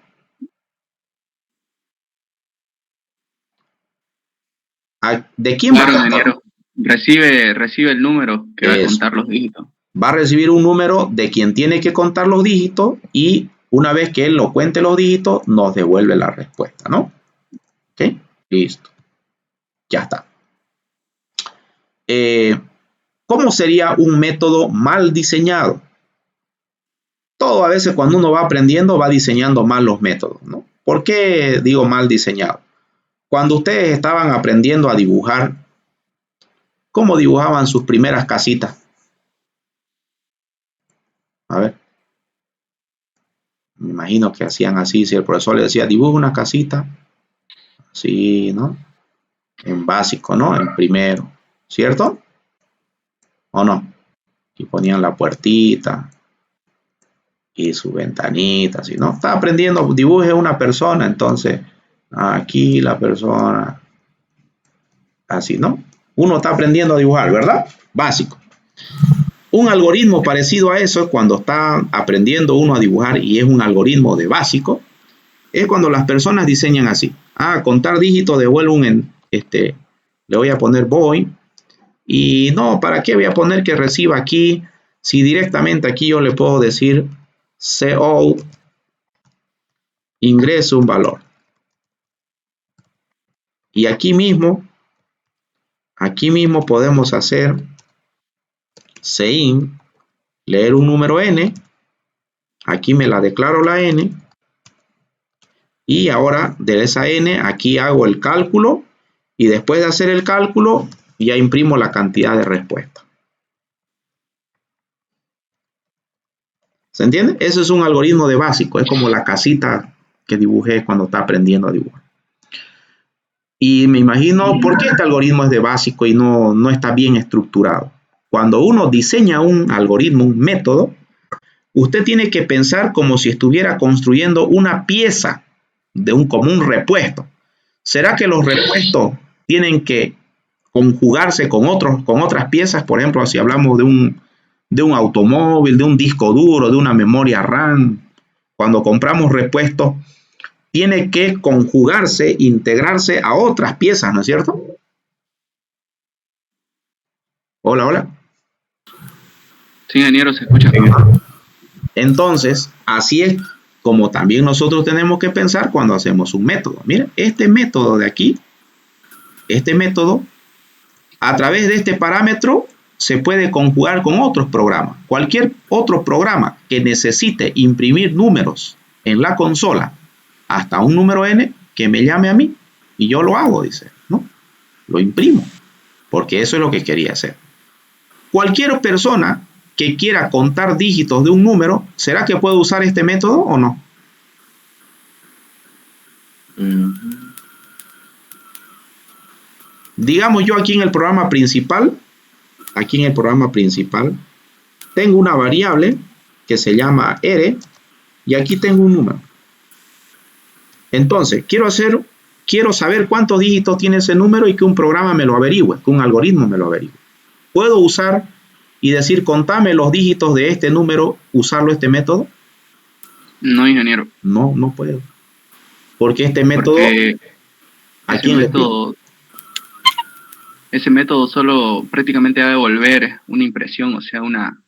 ¿De quién Claro, va a contar? ingeniero. Recibe el número que va a contar los dígitos. Va a recibir un número de quien tiene que contar los dígitos y una vez que él lo cuente los dígitos, nos devuelve la respuesta, ¿no? ¿Ok? Listo. Ya está. ¿Cómo sería un método mal diseñado? Todo a veces cuando uno va aprendiendo va diseñando mal los métodos, ¿no? ¿Por qué digo mal diseñado? Cuando ustedes estaban aprendiendo a dibujar, ¿cómo dibujaban sus primeras casitas? A ver. Me imagino que hacían así, si el profesor le decía, dibuja una casita, así, ¿no? En básico, ¿no? En primero, ¿cierto? ¿O no? Y ponían la puertita y su ventanita, así, ¿no? Está aprendiendo, dibuje una persona, entonces, aquí la persona, así, ¿no? Uno está aprendiendo a dibujar, ¿verdad? Básico. Un algoritmo parecido a eso, cuando está aprendiendo uno a dibujar y es un algoritmo de básico, es cuando las personas diseñan así. Contar dígitos devuelve le voy a poner void. Y no, ¿para qué voy a poner que reciba aquí? Si directamente aquí yo le puedo decir CO ingreso un valor. Y aquí mismo podemos hacer CIN, leer un número n. Aquí me la declaro la n. Y ahora de esa n, aquí hago el cálculo. Y después de hacer el cálculo, ya imprimo la cantidad de respuesta. ¿Se entiende? Eso es un algoritmo de básico. Es como la casita que dibujé cuando estaba aprendiendo a dibujar. Y me imagino, ¿por qué este algoritmo es de básico y no está bien estructurado? Cuando uno diseña un algoritmo, un método, usted tiene que pensar como si estuviera construyendo una pieza como un repuesto. ¿Será que los repuestos tienen que conjugarse con otras piezas? Por ejemplo, si hablamos de un automóvil, de un disco duro, de una memoria RAM, cuando compramos repuestos, tiene que conjugarse, integrarse a otras piezas, ¿no es cierto? Hola, hola. Sí, ingeniero, se escucha. Entonces, así es como también nosotros tenemos que pensar cuando hacemos un método. Miren, este método de aquí, a través de este parámetro, se puede conjugar con otros programas. Cualquier otro programa que necesite imprimir números en la consola, hasta un número n, que me llame a mí, y yo lo hago, dice, ¿no? Lo imprimo, porque eso es lo que quería hacer. Cualquier persona que quiera contar dígitos de un número, ¿será que puede usar este método o no? Digamos yo aquí en el programa principal, tengo una variable que se llama r y aquí tengo un número. Entonces, quiero saber cuántos dígitos tiene ese número y que un programa me lo averigüe, que un algoritmo me lo averigüe. ¿Puedo usar y decir, contame los dígitos de este número, usarlo este método? No, ingeniero. No puedo. Porque este método... ¿A quién le explico? Ese método solo prácticamente va a devolver una impresión, o sea,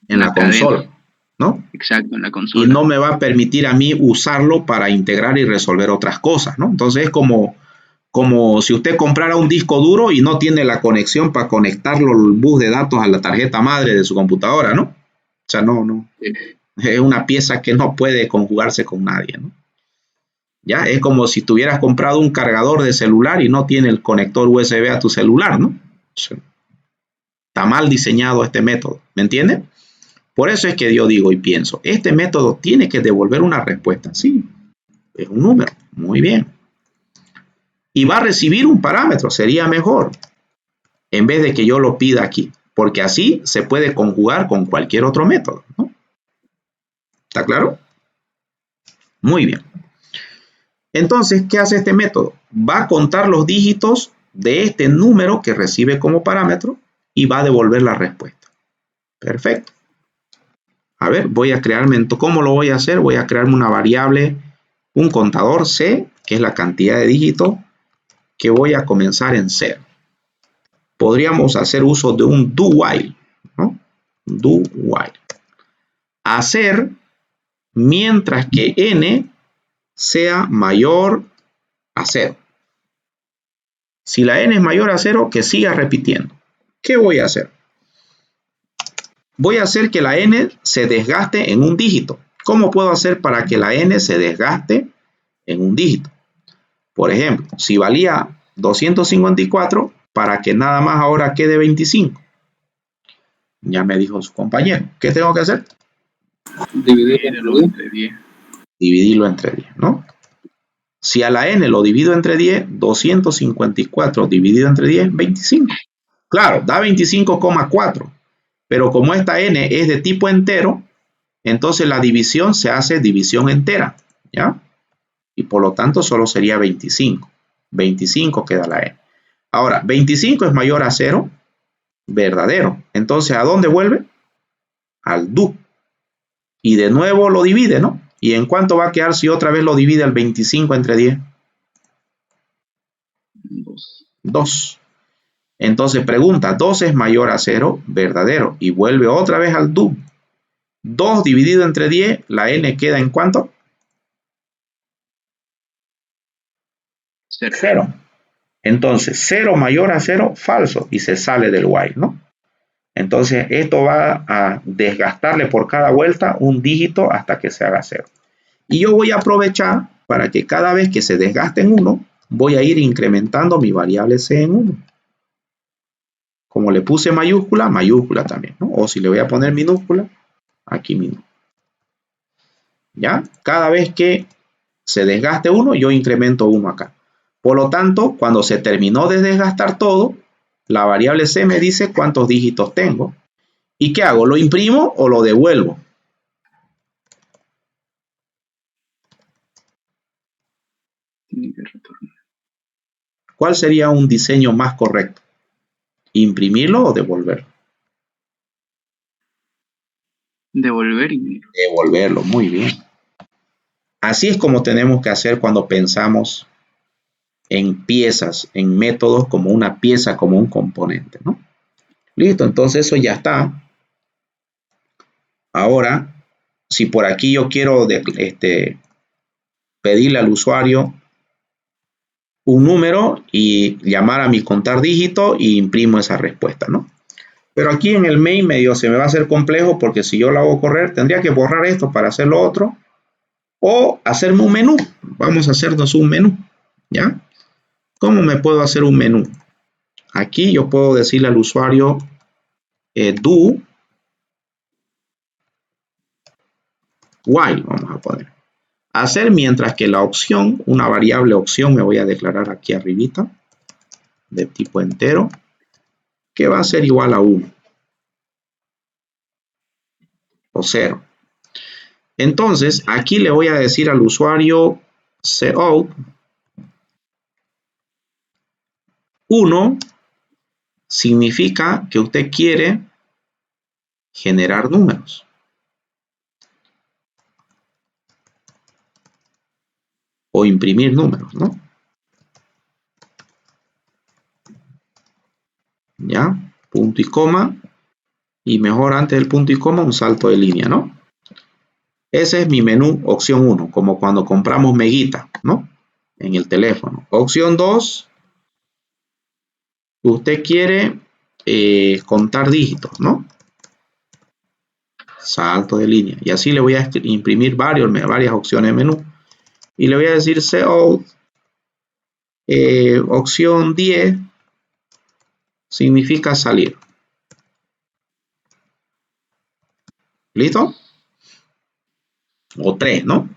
en la consola, ¿no? Exacto, en la consola. Y no me va a permitir a mí usarlo para integrar y resolver otras cosas, ¿no? Entonces es como si usted comprara un disco duro y no tiene la conexión para conectarlo al bus de datos a la tarjeta madre de su computadora, ¿no? O sea, no. Sí. Es una pieza que no puede conjugarse con nadie, ¿no? ¿Ya? Es como si tuvieras comprado un cargador de celular y no tiene el conector USB a tu celular, ¿no? Está mal diseñado este método, ¿me entiendes? Por eso es que yo digo y pienso, este método tiene que devolver una respuesta, sí, es un número, muy bien. Y va a recibir un parámetro, sería mejor, en vez de que yo lo pida aquí, porque así se puede conjugar con cualquier otro método, ¿no? ¿Está claro? Muy bien. Entonces, ¿qué hace este método? Va a contar los dígitos de este número que recibe como parámetro y va a devolver la respuesta. Perfecto. A ver, voy a crearme, ¿cómo lo voy a hacer? Voy a crearme una variable, un contador C, que es la cantidad de dígitos, que voy a comenzar en 0. Podríamos hacer uso de un do while, ¿no? Do while. Hacer mientras que n sea mayor a 0. Si la n es mayor a 0, que siga repitiendo. ¿Qué voy a hacer? Voy a hacer que la n se desgaste en un dígito. ¿Cómo puedo hacer para que la n se desgaste en un dígito? Por ejemplo, si valía 254, para que nada más ahora quede 25. Ya me dijo su compañero. ¿Qué tengo que hacer? Dividirlo entre 10. Dividirlo entre 10, ¿no? Si a la n lo divido entre 10, 254 dividido entre 10, 25. Claro, da 25,4. Pero como esta n es de tipo entero, entonces la división se hace división entera, ¿ya? Y por lo tanto solo sería 25. 25 queda la n. Ahora, 25 es mayor a 0, verdadero. Entonces, ¿a dónde vuelve? Al do. Y de nuevo lo divide, ¿no? ¿Y en cuánto va a quedar si otra vez lo divide al 25 entre 10? 2. Entonces pregunta, 2 es mayor a 0, verdadero. Y vuelve otra vez al do. 2 dividido entre 10, la n queda ¿en cuánto? 0. Entonces, 0 mayor a 0, falso. Y se sale del while, ¿no? Entonces, esto va a desgastarle por cada vuelta un dígito hasta que se haga 0. Y yo voy a aprovechar para que cada vez que se desgaste en 1, voy a ir incrementando mi variable c en 1. Como le puse mayúscula, mayúscula también, ¿no? O si le voy a poner minúscula, aquí minúscula. ¿Ya? Cada vez que se desgaste 1, yo incremento 1 acá. Por lo tanto, cuando se terminó de desgastar todo, la variable c me dice cuántos dígitos tengo. ¿Y qué hago? ¿Lo imprimo o lo devuelvo? ¿Cuál sería un diseño más correcto? ¿Imprimirlo o devolverlo? Devolverlo, muy bien. Así es como tenemos que hacer cuando pensamos en piezas, en métodos como una pieza, como un componente, ¿no? Listo, entonces eso ya está. Ahora, si por aquí yo quiero pedirle al usuario un número y llamar a mi contar dígito y imprimo esa respuesta, ¿no? Pero aquí en el main medio se me va a hacer complejo porque si yo lo hago correr, tendría que borrar esto para hacer lo otro o hacerme un menú. Vamos a hacernos un menú, ¿ya? ¿Cómo me puedo hacer un menú? Aquí yo puedo decirle al usuario do while, vamos a poner. Hacer mientras que la opción, una variable opción me voy a declarar aquí arribita, de tipo entero, que va a ser igual a 1 o 0. Entonces, aquí le voy a decir al usuario cout 1 significa que usted quiere generar números. O imprimir números, ¿no? ¿Ya? Punto y coma. Y mejor antes del punto y coma un salto de línea, ¿no? Ese es mi menú opción 1, como cuando compramos Meguita, ¿no? En el teléfono. Opción 2, usted quiere contar dígitos, ¿no? Salto de línea. Y así le voy a imprimir varias opciones de menú. y le voy a decir CO, opción 10 significa salir. ¿Listo? O 3, ¿no?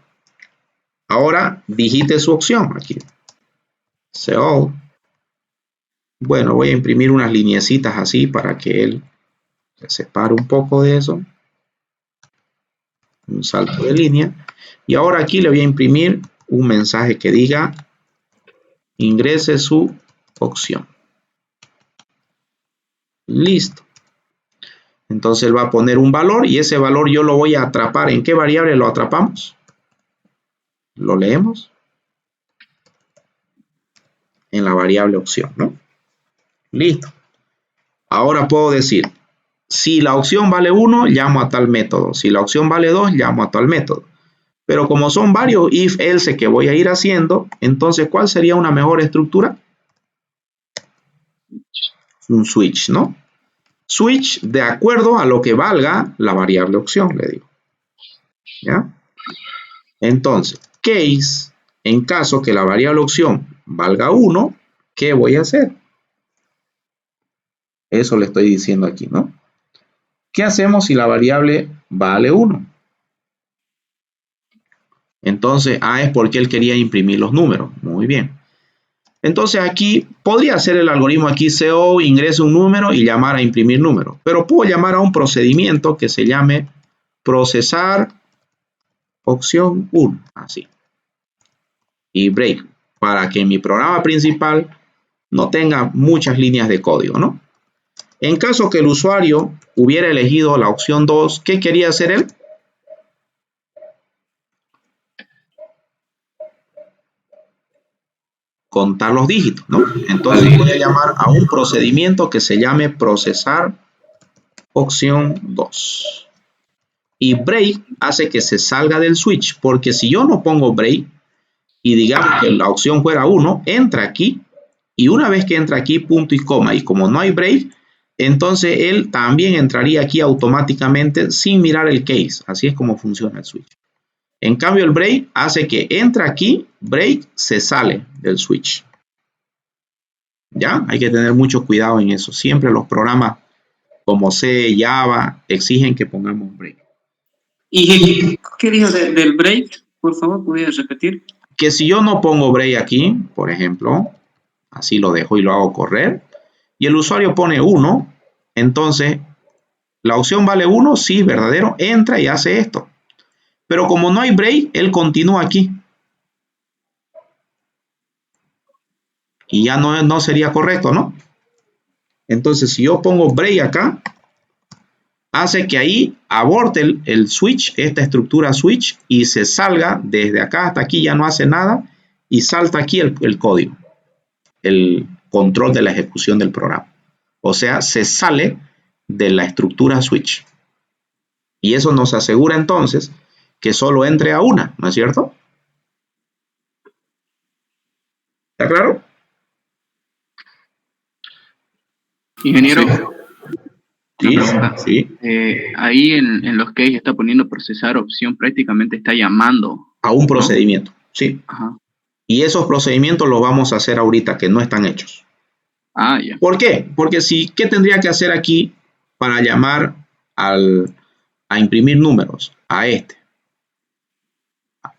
Ahora digite su opción aquí. CO. Bueno, voy a imprimir unas lineecitas así para que él se separe un poco de eso. Un salto de línea. Y ahora aquí le voy a imprimir un mensaje que diga ingrese su opción. Listo. Entonces él va a poner un valor y ese valor yo lo voy a atrapar. ¿En qué variable lo atrapamos? Lo leemos. En la variable opción, ¿no? Listo. Ahora puedo decir, si la opción vale 1, llamo a tal método. Si la opción vale 2, llamo a tal método. Pero como son varios if, else que voy a ir haciendo, entonces, ¿cuál sería una mejor estructura? Un switch, ¿no? Switch de acuerdo a lo que valga la variable opción, le digo. ¿Ya? Entonces, case, en caso que la variable opción valga 1, ¿qué voy a hacer? Eso le estoy diciendo aquí, ¿no? ¿Qué hacemos si la variable vale 1? Entonces, es porque él quería imprimir los números. Muy bien. Entonces aquí podría hacer el algoritmo aquí CO, ingrese un número y llamar a imprimir número. Pero puedo llamar a un procedimiento que se llame procesar opción 1. Así. Y break. Para que mi programa principal no tenga muchas líneas de código, ¿no? En caso que el usuario hubiera elegido la opción 2, ¿qué quería hacer él? Contar los dígitos, ¿no? Entonces voy a llamar a un procedimiento que se llame procesar opción 2. Y break hace que se salga del switch, porque si yo no pongo break y digamos que la opción fuera 1, entra aquí y una vez que entra aquí, punto y coma, y como no hay break, entonces él también entraría aquí automáticamente sin mirar el case. Así es como funciona el switch. En cambio, el break hace que entra aquí, break, se sale del switch. ¿Ya? Hay que tener mucho cuidado en eso. Siempre los programas como C, Java, exigen que pongamos break. ¿Y qué dijo del break? Por favor, ¿puedes repetir? Que si yo no pongo break aquí, por ejemplo, así lo dejo y lo hago correr, y el usuario pone 1, entonces la opción vale 1, sí, verdadero, entra y hace esto. Pero como no hay break, él continúa aquí. Y ya no sería correcto, ¿no? Entonces, si yo pongo break acá, hace que ahí aborte el switch, esta estructura switch, y se salga desde acá hasta aquí, ya no hace nada, y salta aquí el código, el control de la ejecución del programa. O sea, se sale de la estructura switch. Y eso nos asegura entonces que solo entre a una, ¿no es cierto? ¿Está claro? Ingeniero, Sí, una pregunta. sí. Ahí en los case está poniendo procesar opción, prácticamente está llamando A un procedimiento, ¿no? Sí. Ajá. Y esos procedimientos los vamos a hacer ahorita, que no están hechos. Ya. ¿Por qué? Porque ¿qué tendría que hacer aquí para llamar a imprimir números? A este.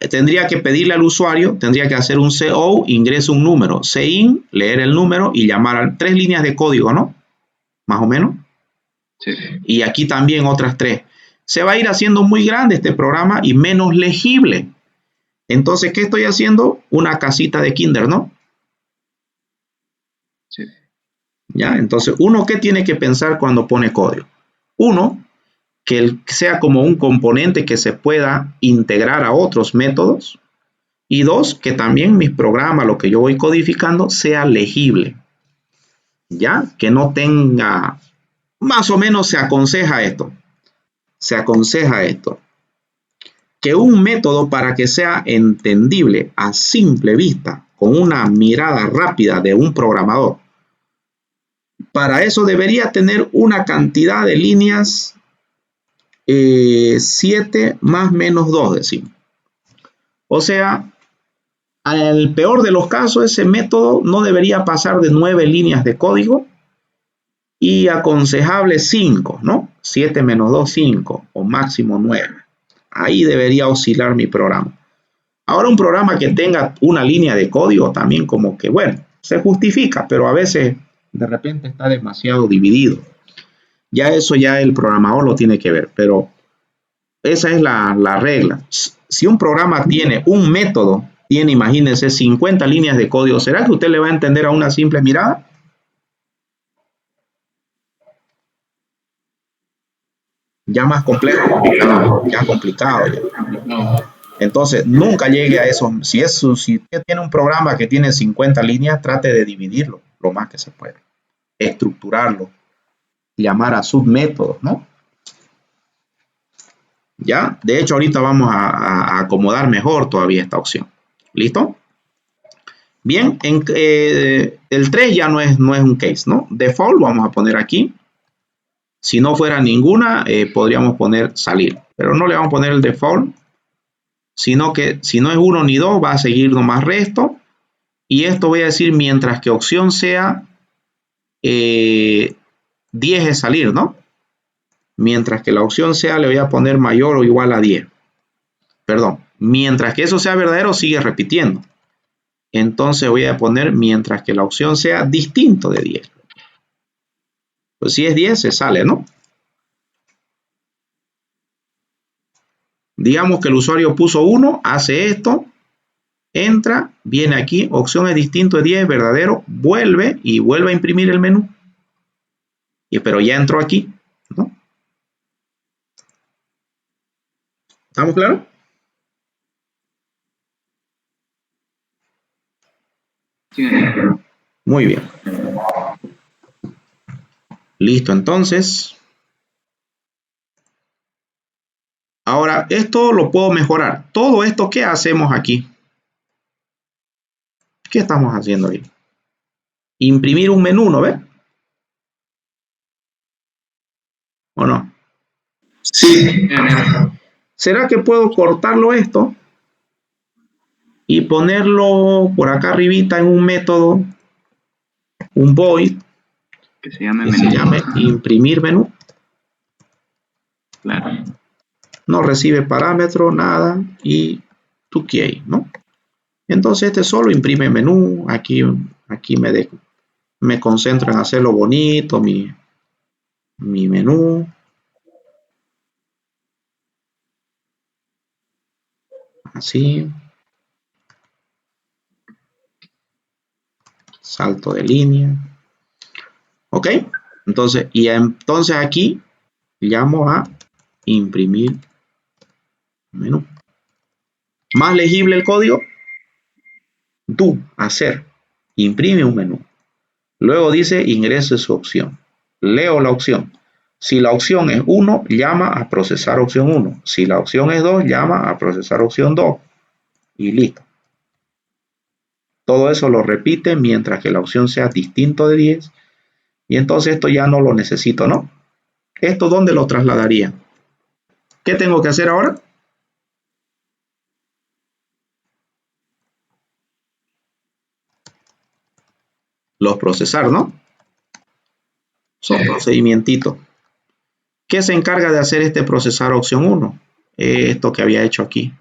Tendría que pedirle al usuario, tendría que hacer un CO, ingrese un número, CIN, leer el número y llamar a 3 líneas de código, ¿no? Más o menos. Sí. Y aquí también otras 3. Se va a ir haciendo muy grande este programa y menos legible. Entonces, ¿qué estoy haciendo? Una casita de kinder, ¿no? Sí. ¿Ya? Entonces, uno, ¿qué tiene que pensar cuando pone código? Uno, que sea como un componente que se pueda integrar a otros métodos. Y 2, que también mis programas, lo que yo voy codificando, sea legible. ¿Ya? Que no tenga... Más o menos se aconseja esto. Se aconseja esto. Que un método, para que sea entendible a simple vista, con una mirada rápida de un programador, para eso debería tener una cantidad de líneas 7 más menos 2, decimos. O sea, Al peor de los casos, ese método no debería pasar de 9 líneas de código y aconsejable 5, ¿no? 7 menos 2, 5 o máximo 9. Ahí debería oscilar mi programa. Ahora un programa que tenga una línea de código también como que, bueno, se justifica, pero a veces de repente está demasiado dividido. Ya eso ya el programador lo tiene que ver, pero esa es la regla. Si un programa tiene un método, tiene, imagínense, 50 líneas de código, ¿será que usted le va a entender a una simple mirada? Ya más complejo, ya complicado. Entonces, nunca llegue a eso. Si usted tiene un programa que tiene 50 líneas, trate de dividirlo lo más que se pueda. Estructurarlo, llamar a submétodos, ¿no? Ya, de hecho, ahorita vamos a acomodar mejor todavía esta opción. ¿Listo? Bien, el 3 ya no es un case, ¿no? Default vamos a poner aquí. Si no fuera ninguna, podríamos poner salir, pero no le vamos a poner el default, sino que si no es 1 ni 2, va a seguir nomás resto. Y esto voy a decir mientras que opción sea 10 es salir, ¿no? Mientras que la opción sea, le voy a poner mayor o igual a 10. Perdón, mientras que eso sea verdadero, sigue repitiendo. Entonces voy a poner mientras que la opción sea distinto de 10. Pues si es 10, se sale, ¿no? Digamos que el usuario puso 1, hace esto, entra, viene aquí, opción es distinto de 10, verdadero, vuelve y vuelve a imprimir el menú. Pero ya entró aquí, ¿no? ¿Estamos claros? Sí. Muy bien. Listo, entonces. Ahora, esto lo puedo mejorar. Todo esto, ¿qué hacemos aquí? ¿Qué estamos haciendo ahí? Imprimir un menú, ¿no ve? ¿O no? Sí. ¿Será que puedo cortarlo esto y ponerlo por acá arribita en un método, un void, Que se llame que menú. se llame imprimir menú? Claro. No recibe parámetro, nada, y tu key, ¿no? Entonces este solo imprime menú, aquí me concentro en hacerlo bonito, mi menú. Así. Salto de línea. ¿Ok? Entonces aquí llamo a imprimir menú. Más legible el código. Do, hacer. Imprime un menú. Luego dice ingrese su opción. Leo la opción. Si la opción es 1, llama a procesar opción 1. Si la opción es 2, llama a procesar opción 2. Y listo. Todo eso lo repite mientras que la opción sea distinto de 10. Y entonces esto ya no lo necesito, ¿no? ¿Esto dónde lo trasladaría? ¿Qué tengo que hacer ahora? Los procesar, ¿no? Son procedimientos. ¿Qué se encarga de hacer este procesar opción 1? Esto que había hecho aquí.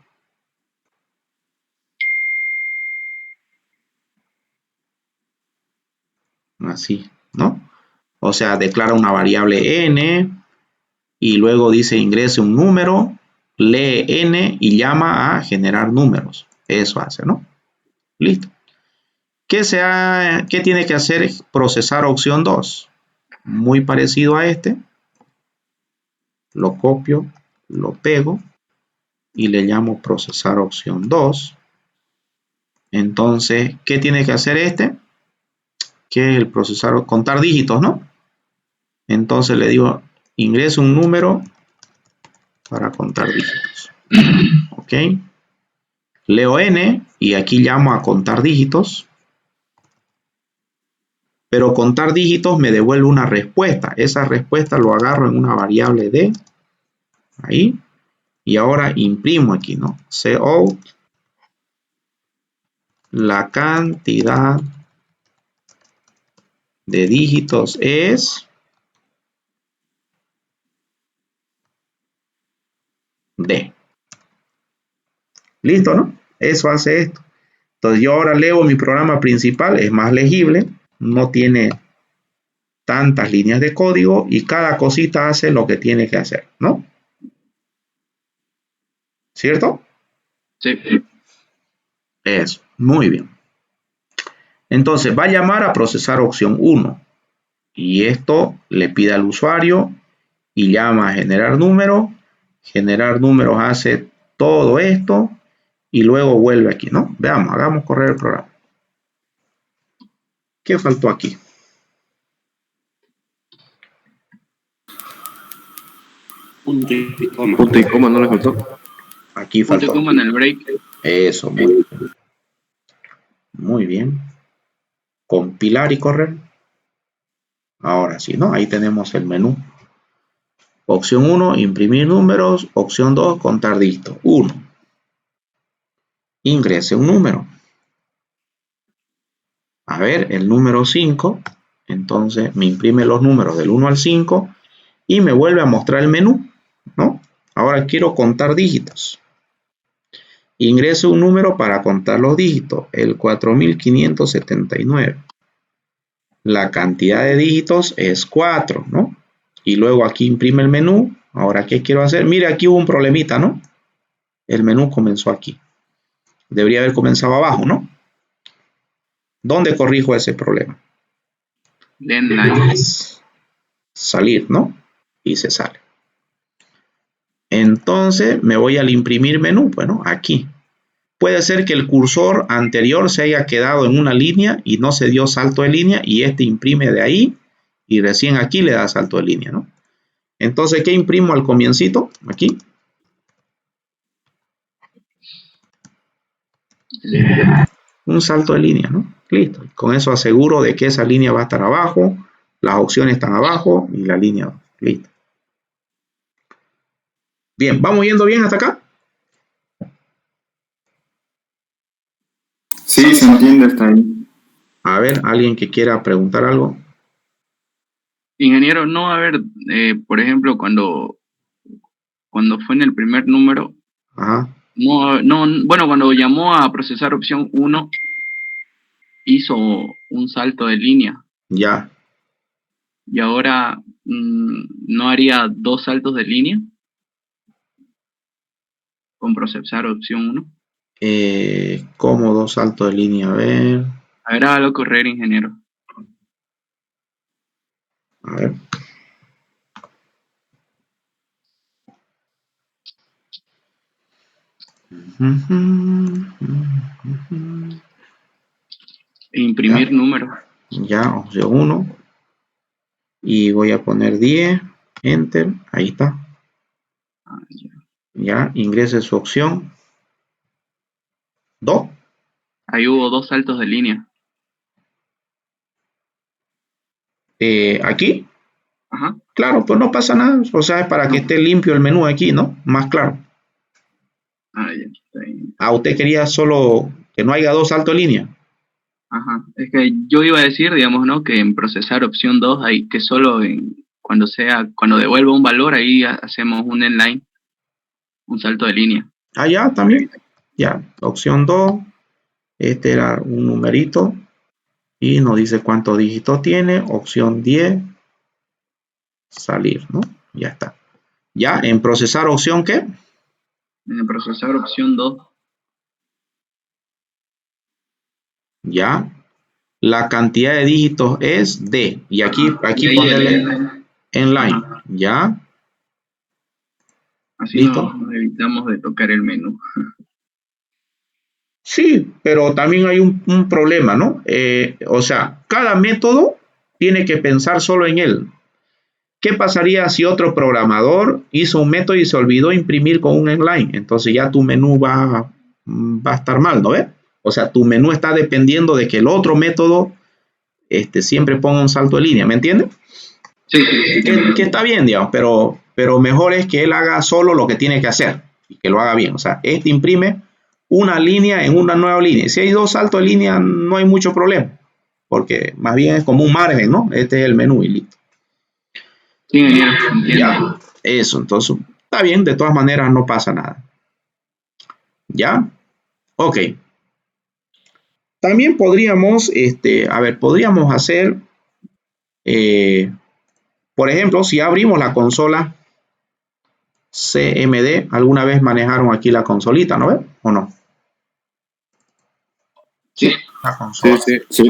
Así, ¿no? O sea, declara una variable n y luego dice ingrese un número, lee n y llama a generar números. Eso hace, ¿no? Listo. ¿Qué tiene que hacer procesar opción 2? Muy parecido a este. Lo copio, lo pego y le llamo procesar opción 2. Entonces, ¿qué tiene que hacer este? Que es el procesador, contar dígitos, ¿no? Entonces le digo, ingrese un número para contar dígitos. ¿Ok? Leo n y aquí llamo a contar dígitos. Pero contar dígitos me devuelve una respuesta. Esa respuesta lo agarro en una variable d. Ahí. Y ahora imprimo aquí, ¿no? Cout la cantidad de dígitos es D. Listo, ¿no? Eso hace esto. Entonces yo ahora leo mi programa principal, es más legible, no tiene tantas líneas de código y cada cosita hace lo que tiene que hacer, ¿no? ¿Cierto? Sí. Eso, muy bien. Entonces va a llamar a procesar opción 1 y esto le pide al usuario y llama a generar números. Generar números hace todo esto y luego vuelve aquí, ¿no? Veamos, hagamos correr el programa. ¿Qué faltó aquí? Punto y coma. Punto y coma no le faltó. Aquí Punto y faltó. coma en el break. Eso, muy bien. Muy bien. Compilar y correr. Ahora sí, ¿no? Ahí tenemos el menú. Opción 1, imprimir números. Opción 2, contar dígitos. 1. Ingrese un número. A ver, el número 5. Entonces me imprime los números del 1 al 5 y me vuelve a mostrar el menú, ¿no? Ahora quiero contar dígitos. Ingreso un número para contar los dígitos, el 4579. La cantidad de dígitos es 4, ¿no? Y luego aquí imprime el menú. Ahora, ¿qué quiero hacer? Mire, aquí hubo un problemita, ¿no? El menú comenzó aquí. Debería haber comenzado abajo, ¿no? ¿Dónde corrijo ese problema? Salir, ¿no? Y se sale. Entonces me voy al imprimir menú. Bueno, aquí. Puede ser que el cursor anterior se haya quedado en una línea y no se dio salto de línea y este imprime de ahí y recién aquí le da salto de línea, ¿no? Entonces, ¿qué imprimo al comiencito? Aquí. Un salto de línea, ¿no? Listo. Con eso aseguro de que esa línea va a estar abajo, las opciones están abajo y la línea. Listo. Bien, ¿vamos yendo bien hasta acá? Sí, se entiende hasta ahí. A ver, ¿alguien que quiera preguntar algo? Ingeniero, no, a ver, por ejemplo, cuando fue en el primer número, Ajá. Bueno, cuando llamó a procesar opción 1, hizo un salto de línea. Ya. Y ahora, ¿no haría 2 saltos de línea con procesar opción 1? ¿Cómo 2 saltos de línea? A ver. A ver, hágalo correr, ingeniero. A ver. Imprimir ya. número. Ya, opción 1. Y voy a poner 10. Enter. Ahí está. Ya, ingrese su opción 2. Ahí hubo 2 saltos de línea. Aquí. Ajá. Claro, pues no pasa nada. O sea, es para que esté limpio el menú aquí, ¿no? Más claro. Ah, ya. Está bien. Ah, usted quería solo que no haya 2 saltos de línea. Ajá. Es que yo iba a decir, digamos, ¿no? Que en procesar opción 2 hay que solo cuando devuelva un valor, ahí hacemos un inline, un salto de línea. Ah, ya, también. Ya, opción 2. Este era un numerito. Y nos dice cuántos dígitos tiene. Opción 10. Salir, ¿no? Ya está. Ya, en procesar opción, ¿qué? En procesar opción 2. Ya. La cantidad de dígitos es D. Y aquí ponerle en line. Ya. Así ¿Listo? nos evitamos de tocar el menú. Sí, pero también hay un problema, ¿no? O sea, cada método tiene que pensar solo en él. ¿Qué pasaría si otro programador hizo un método y se olvidó imprimir con un inline? Entonces ya tu menú va a estar mal, ¿no ves? O sea, tu menú está dependiendo de que el otro método siempre ponga un salto de línea, ¿me entiendes? Sí. Que está bien, digamos, pero mejor es que él haga solo lo que tiene que hacer y que lo haga bien. O sea, imprime una línea en una nueva línea. Si hay dos saltos de línea, no hay mucho problema, porque más bien es como un margen, ¿no? Este es el menú y listo. Sí, ingeniero, entiendo. Ya, eso, entonces, está bien, de todas maneras no pasa nada. ¿Ya? Ok. También podríamos, podríamos hacer, por ejemplo, si abrimos la consola CMD, alguna vez manejaron aquí la consolita, ¿no ven? ¿O no? Sí. La consola Sí.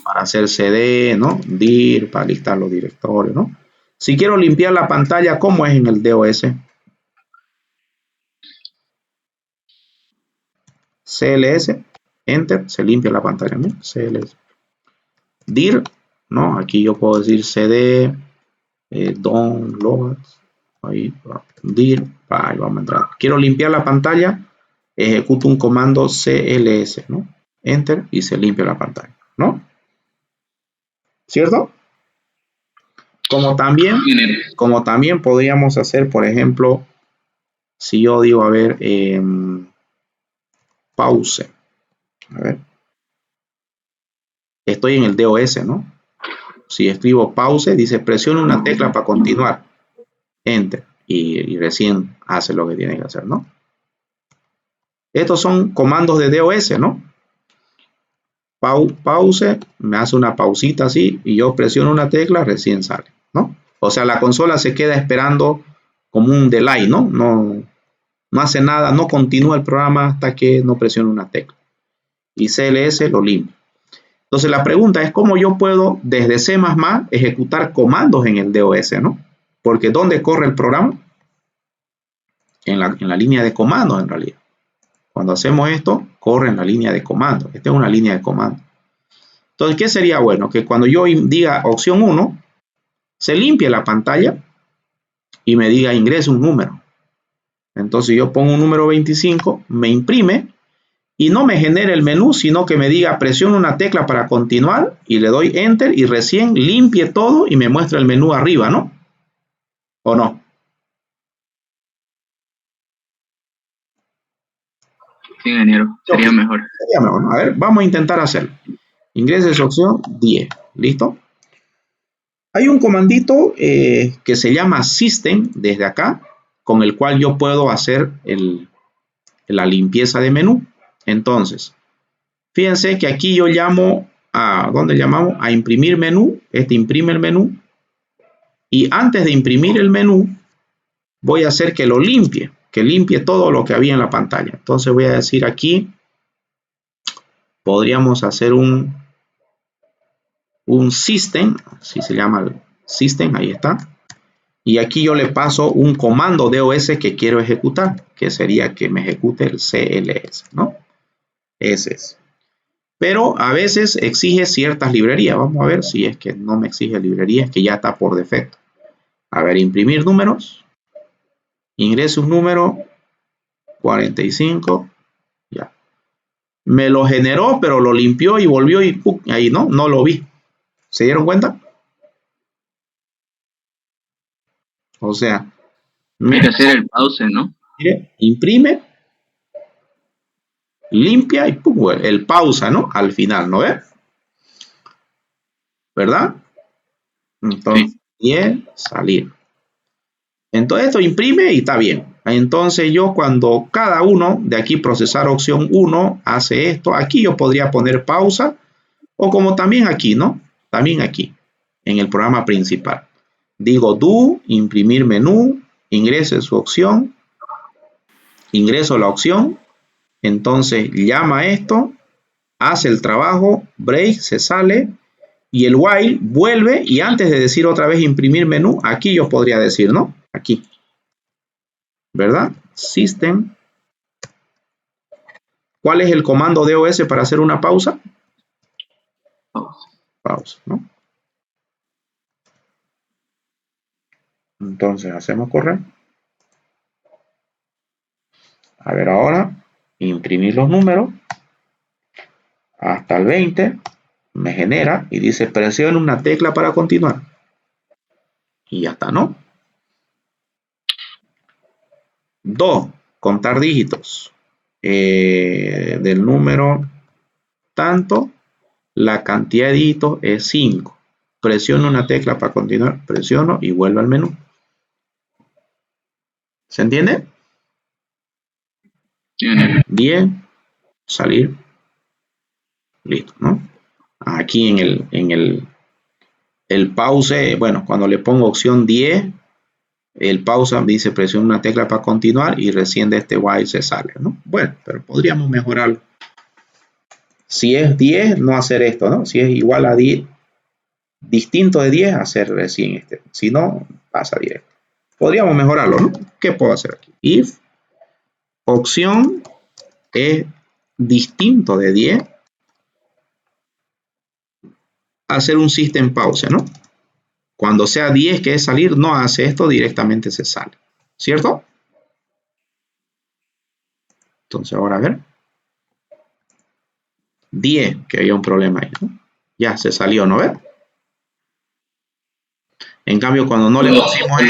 para hacer CD, ¿no? DIR, para listar los directorios, ¿no? Si quiero limpiar la pantalla, ¿cómo es en el DOS? CLS, Enter, se limpia la pantalla, ¿no? CLS. DIR, ¿no? Aquí yo puedo decir CD, download, ahí va, DIR, ahí vamos a entrar. Quiero limpiar la pantalla, ejecuto un comando CLS, ¿no? Enter y se limpia la pantalla, ¿no? ¿Cierto? Como también podríamos hacer, por ejemplo, si yo digo, a ver, pause. A ver. Estoy en el DOS, ¿no? Si escribo pause, dice presiona una tecla para continuar. Enter. Y recién hace lo que tiene que hacer, ¿no? Estos son comandos de DOS, ¿no? Pause, me hace una pausita así y yo presiono una tecla, recién sale, ¿no? O sea, la consola se queda esperando como un delay, ¿no? No hace nada, no continúa el programa hasta que no presione una tecla. Y CLS lo limpia. Entonces la pregunta es cómo yo puedo desde C++ ejecutar comandos en el DOS, ¿no? Porque ¿dónde corre el programa? En la línea de comandos, en realidad. Cuando hacemos esto, corre en la línea de comandos. Esta es una línea de comandos. Entonces, ¿qué sería bueno? Que cuando yo diga opción 1, se limpie la pantalla y me diga ingrese un número. Entonces yo pongo un número 25, me imprime y no me genere el menú, sino que me diga presiona una tecla para continuar y le doy enter y recién limpie todo y me muestra el menú arriba, ¿no? ¿O no? Sí, ingeniero, sería mejor. Sería mejor, ¿no? A ver, vamos a intentar hacerlo. Ingrese su opción 10, ¿listo? Hay un comandito que se llama system desde acá, con el cual yo puedo hacer la limpieza de menú. Entonces, fíjense que aquí yo llamo ¿dónde llamamos? A imprimir menú. Este imprime el menú. Y antes de imprimir el menú, voy a hacer que lo limpie, que limpie todo lo que había en la pantalla. Entonces voy a decir aquí, podríamos hacer un system, así se llama el system, ahí está. Y aquí yo le paso un comando DOS que quiero ejecutar, que sería que me ejecute el CLS, ¿no? Ese es. Pero a veces exige ciertas librerías. Vamos a ver si es que no me exige librerías, que ya está por defecto. A ver, imprimir números. Ingreso un número 45. Ya. Me lo generó, pero lo limpió y volvió y ¡pum! Ahí no lo vi. ¿Se dieron cuenta? O sea, Hay que hacer el pause, ¿no? mire, imprime, limpia y ¡pum! El pausa, ¿no? Al final, ¿no ves? ¿Verdad? Entonces, bien, salir. Entonces esto imprime y está bien. Entonces yo cuando cada uno de aquí procesar opción 1 hace esto, aquí yo podría poner pausa o como también aquí, ¿no? También aquí, en el programa principal. Digo do, imprimir menú, ingrese su opción, ingreso la opción, entonces llama esto, hace el trabajo, break, se sale y el while vuelve y antes de decir otra vez imprimir menú, aquí yo podría decir, ¿no? Aquí. ¿Verdad? System. ¿Cuál es el comando DOS para hacer una pausa? Pausa, ¿no? Entonces hacemos correr. A ver ahora, imprimir los números hasta el 20, me genera y dice presiona una tecla para continuar. Y ya está, ¿no? 2, contar dígitos. del número tanto, la cantidad de dígitos es 5. Presiono una tecla para continuar, presiono y vuelvo al menú. ¿Se entiende? 10, salir, listo, ¿no? Aquí en el pause, bueno, cuando le pongo opción 10, el pausa dice presiona una tecla para continuar y recién de este while se sale, ¿no? Bueno, pero podríamos mejorarlo. Si es 10, no hacer esto, ¿no? Si es igual a 10, distinto de 10, hacer recién este. Si no, pasa directo. Podríamos mejorarlo, ¿no? ¿Qué puedo hacer aquí? If opción es distinto de 10, hacer un system pause, ¿no? Cuando sea 10 que es salir, no hace esto, directamente se sale. ¿Cierto? Entonces ahora a ver. 10, que había un problema ahí, ¿no? Ya se salió, ¿no ves? En cambio, cuando no le pusimos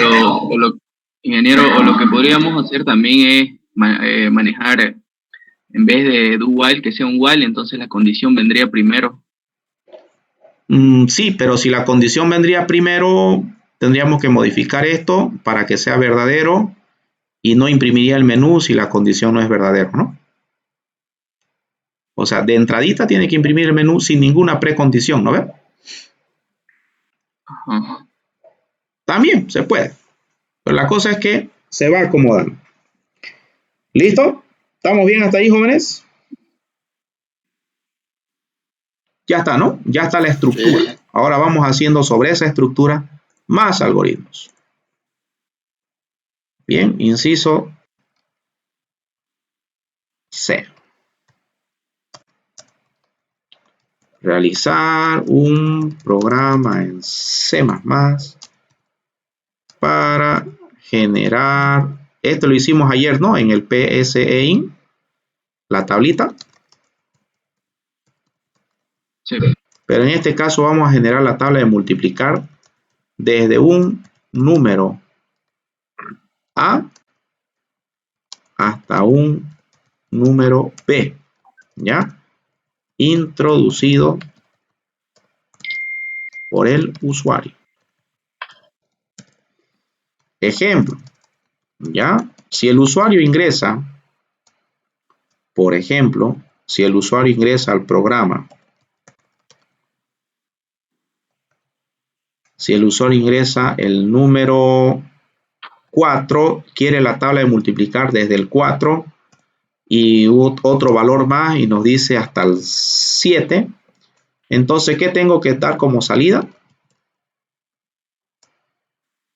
ingeniero, o lo que podríamos hacer también es manejar, en vez de do while, que sea un while, entonces la condición vendría primero. Sí, pero si la condición vendría primero, tendríamos que modificar esto para que sea verdadero y no imprimiría el menú si la condición no es verdadera, ¿no? O sea, de entradita tiene que imprimir el menú sin ninguna precondición, ¿no ves? También se puede. Pero la cosa es que se va acomodando. ¿Listo? ¿Estamos bien hasta ahí, jóvenes? Ya está, ¿no? Ya está la estructura. Ahora vamos haciendo sobre esa estructura más algoritmos. Bien, inciso C. Realizar un programa en C++ para generar, esto lo hicimos ayer, ¿no? En el PSEIN, la tablita. Sí. Pero en este caso vamos a generar la tabla de multiplicar desde un número A hasta un número B, ¿ya? Introducido por el usuario. Ejemplo, ¿ya? Si el usuario ingresa, por ejemplo, si el usuario ingresa al programa, si el usuario ingresa el número 4, quiere la tabla de multiplicar desde el 4 y otro valor más y nos dice hasta el 7. Entonces, ¿qué tengo que dar como salida?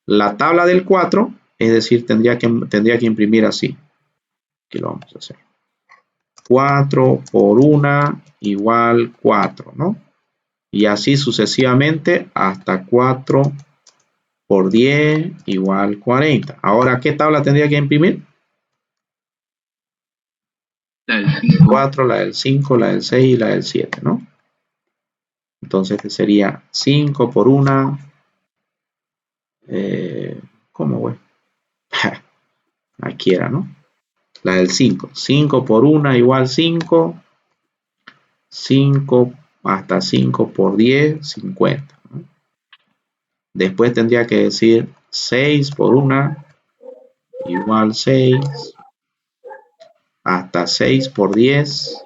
La tabla del 4, es decir, tendría que imprimir así. Aquí lo vamos a hacer. 4 por 1 igual 4, ¿no? Y así sucesivamente hasta 4 por 10 igual 40. Ahora, ¿qué tabla tendría que imprimir? La del 5. 4, la del 5, la del 6 y la del 7, ¿no? Entonces este sería 5 por 1. ¿Cómo, güey? Aquí era, ¿no? La del 5. 5 por 1 igual 5. 5 hasta 5 por 10, 50. ¿No? Después tendría que decir 6 por 1 igual 6. Hasta 6 por 10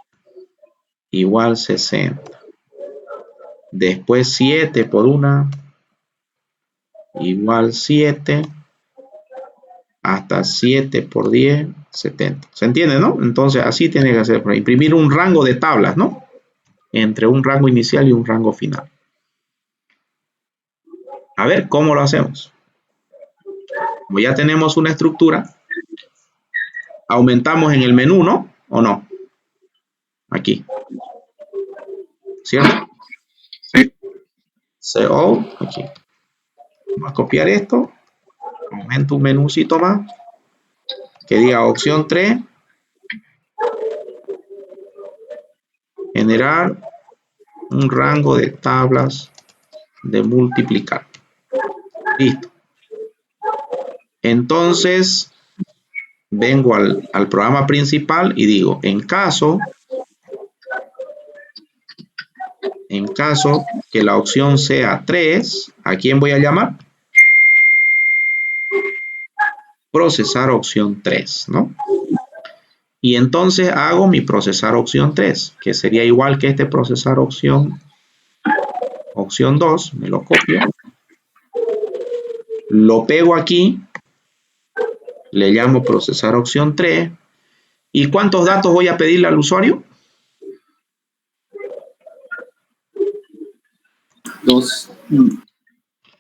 igual 60. Después 7 por 1 igual 7. Hasta 7 por 10, 70. ¿Se entiende, no? Entonces así tiene que hacer, para imprimir un rango de tablas, ¿no? Entre un rango inicial y un rango final. A ver, ¿cómo lo hacemos? Como ya tenemos una estructura, aumentamos en el menú, ¿no? ¿O no? Aquí. ¿Cierto? Sí. CO, aquí. Vamos a copiar esto. Aumento un menucito más. Que diga opción 3. Generar un rango de tablas de multiplicar. Listo. Entonces, vengo al programa principal y digo, en caso que la opción sea 3, ¿a quién voy a llamar? Procesar opción 3, ¿no? Y entonces hago mi procesar opción 3, que sería igual que este procesar opción 2, me lo copio, lo pego aquí, le llamo procesar opción 3, ¿y cuántos datos voy a pedirle al usuario? 2.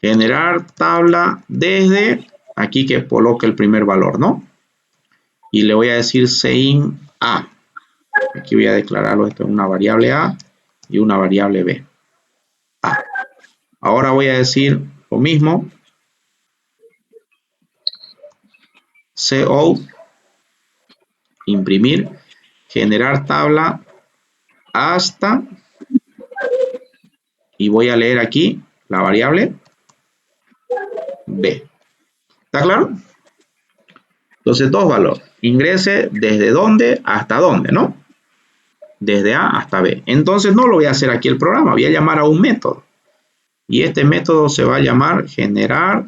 Generar tabla desde, aquí que coloque el primer valor, ¿no? Y le voy a decir sein A. Aquí voy a declararlo, esto es una variable A y una variable B. A. Ahora voy a decir lo mismo. CO, imprimir, generar tabla hasta, y voy a leer aquí la variable B. ¿Está claro? Entonces, dos valores. Ingrese desde dónde hasta dónde, ¿no? Desde A hasta B. Entonces, no lo voy a hacer aquí el programa. Voy a llamar a un método. Y este método se va a llamar generar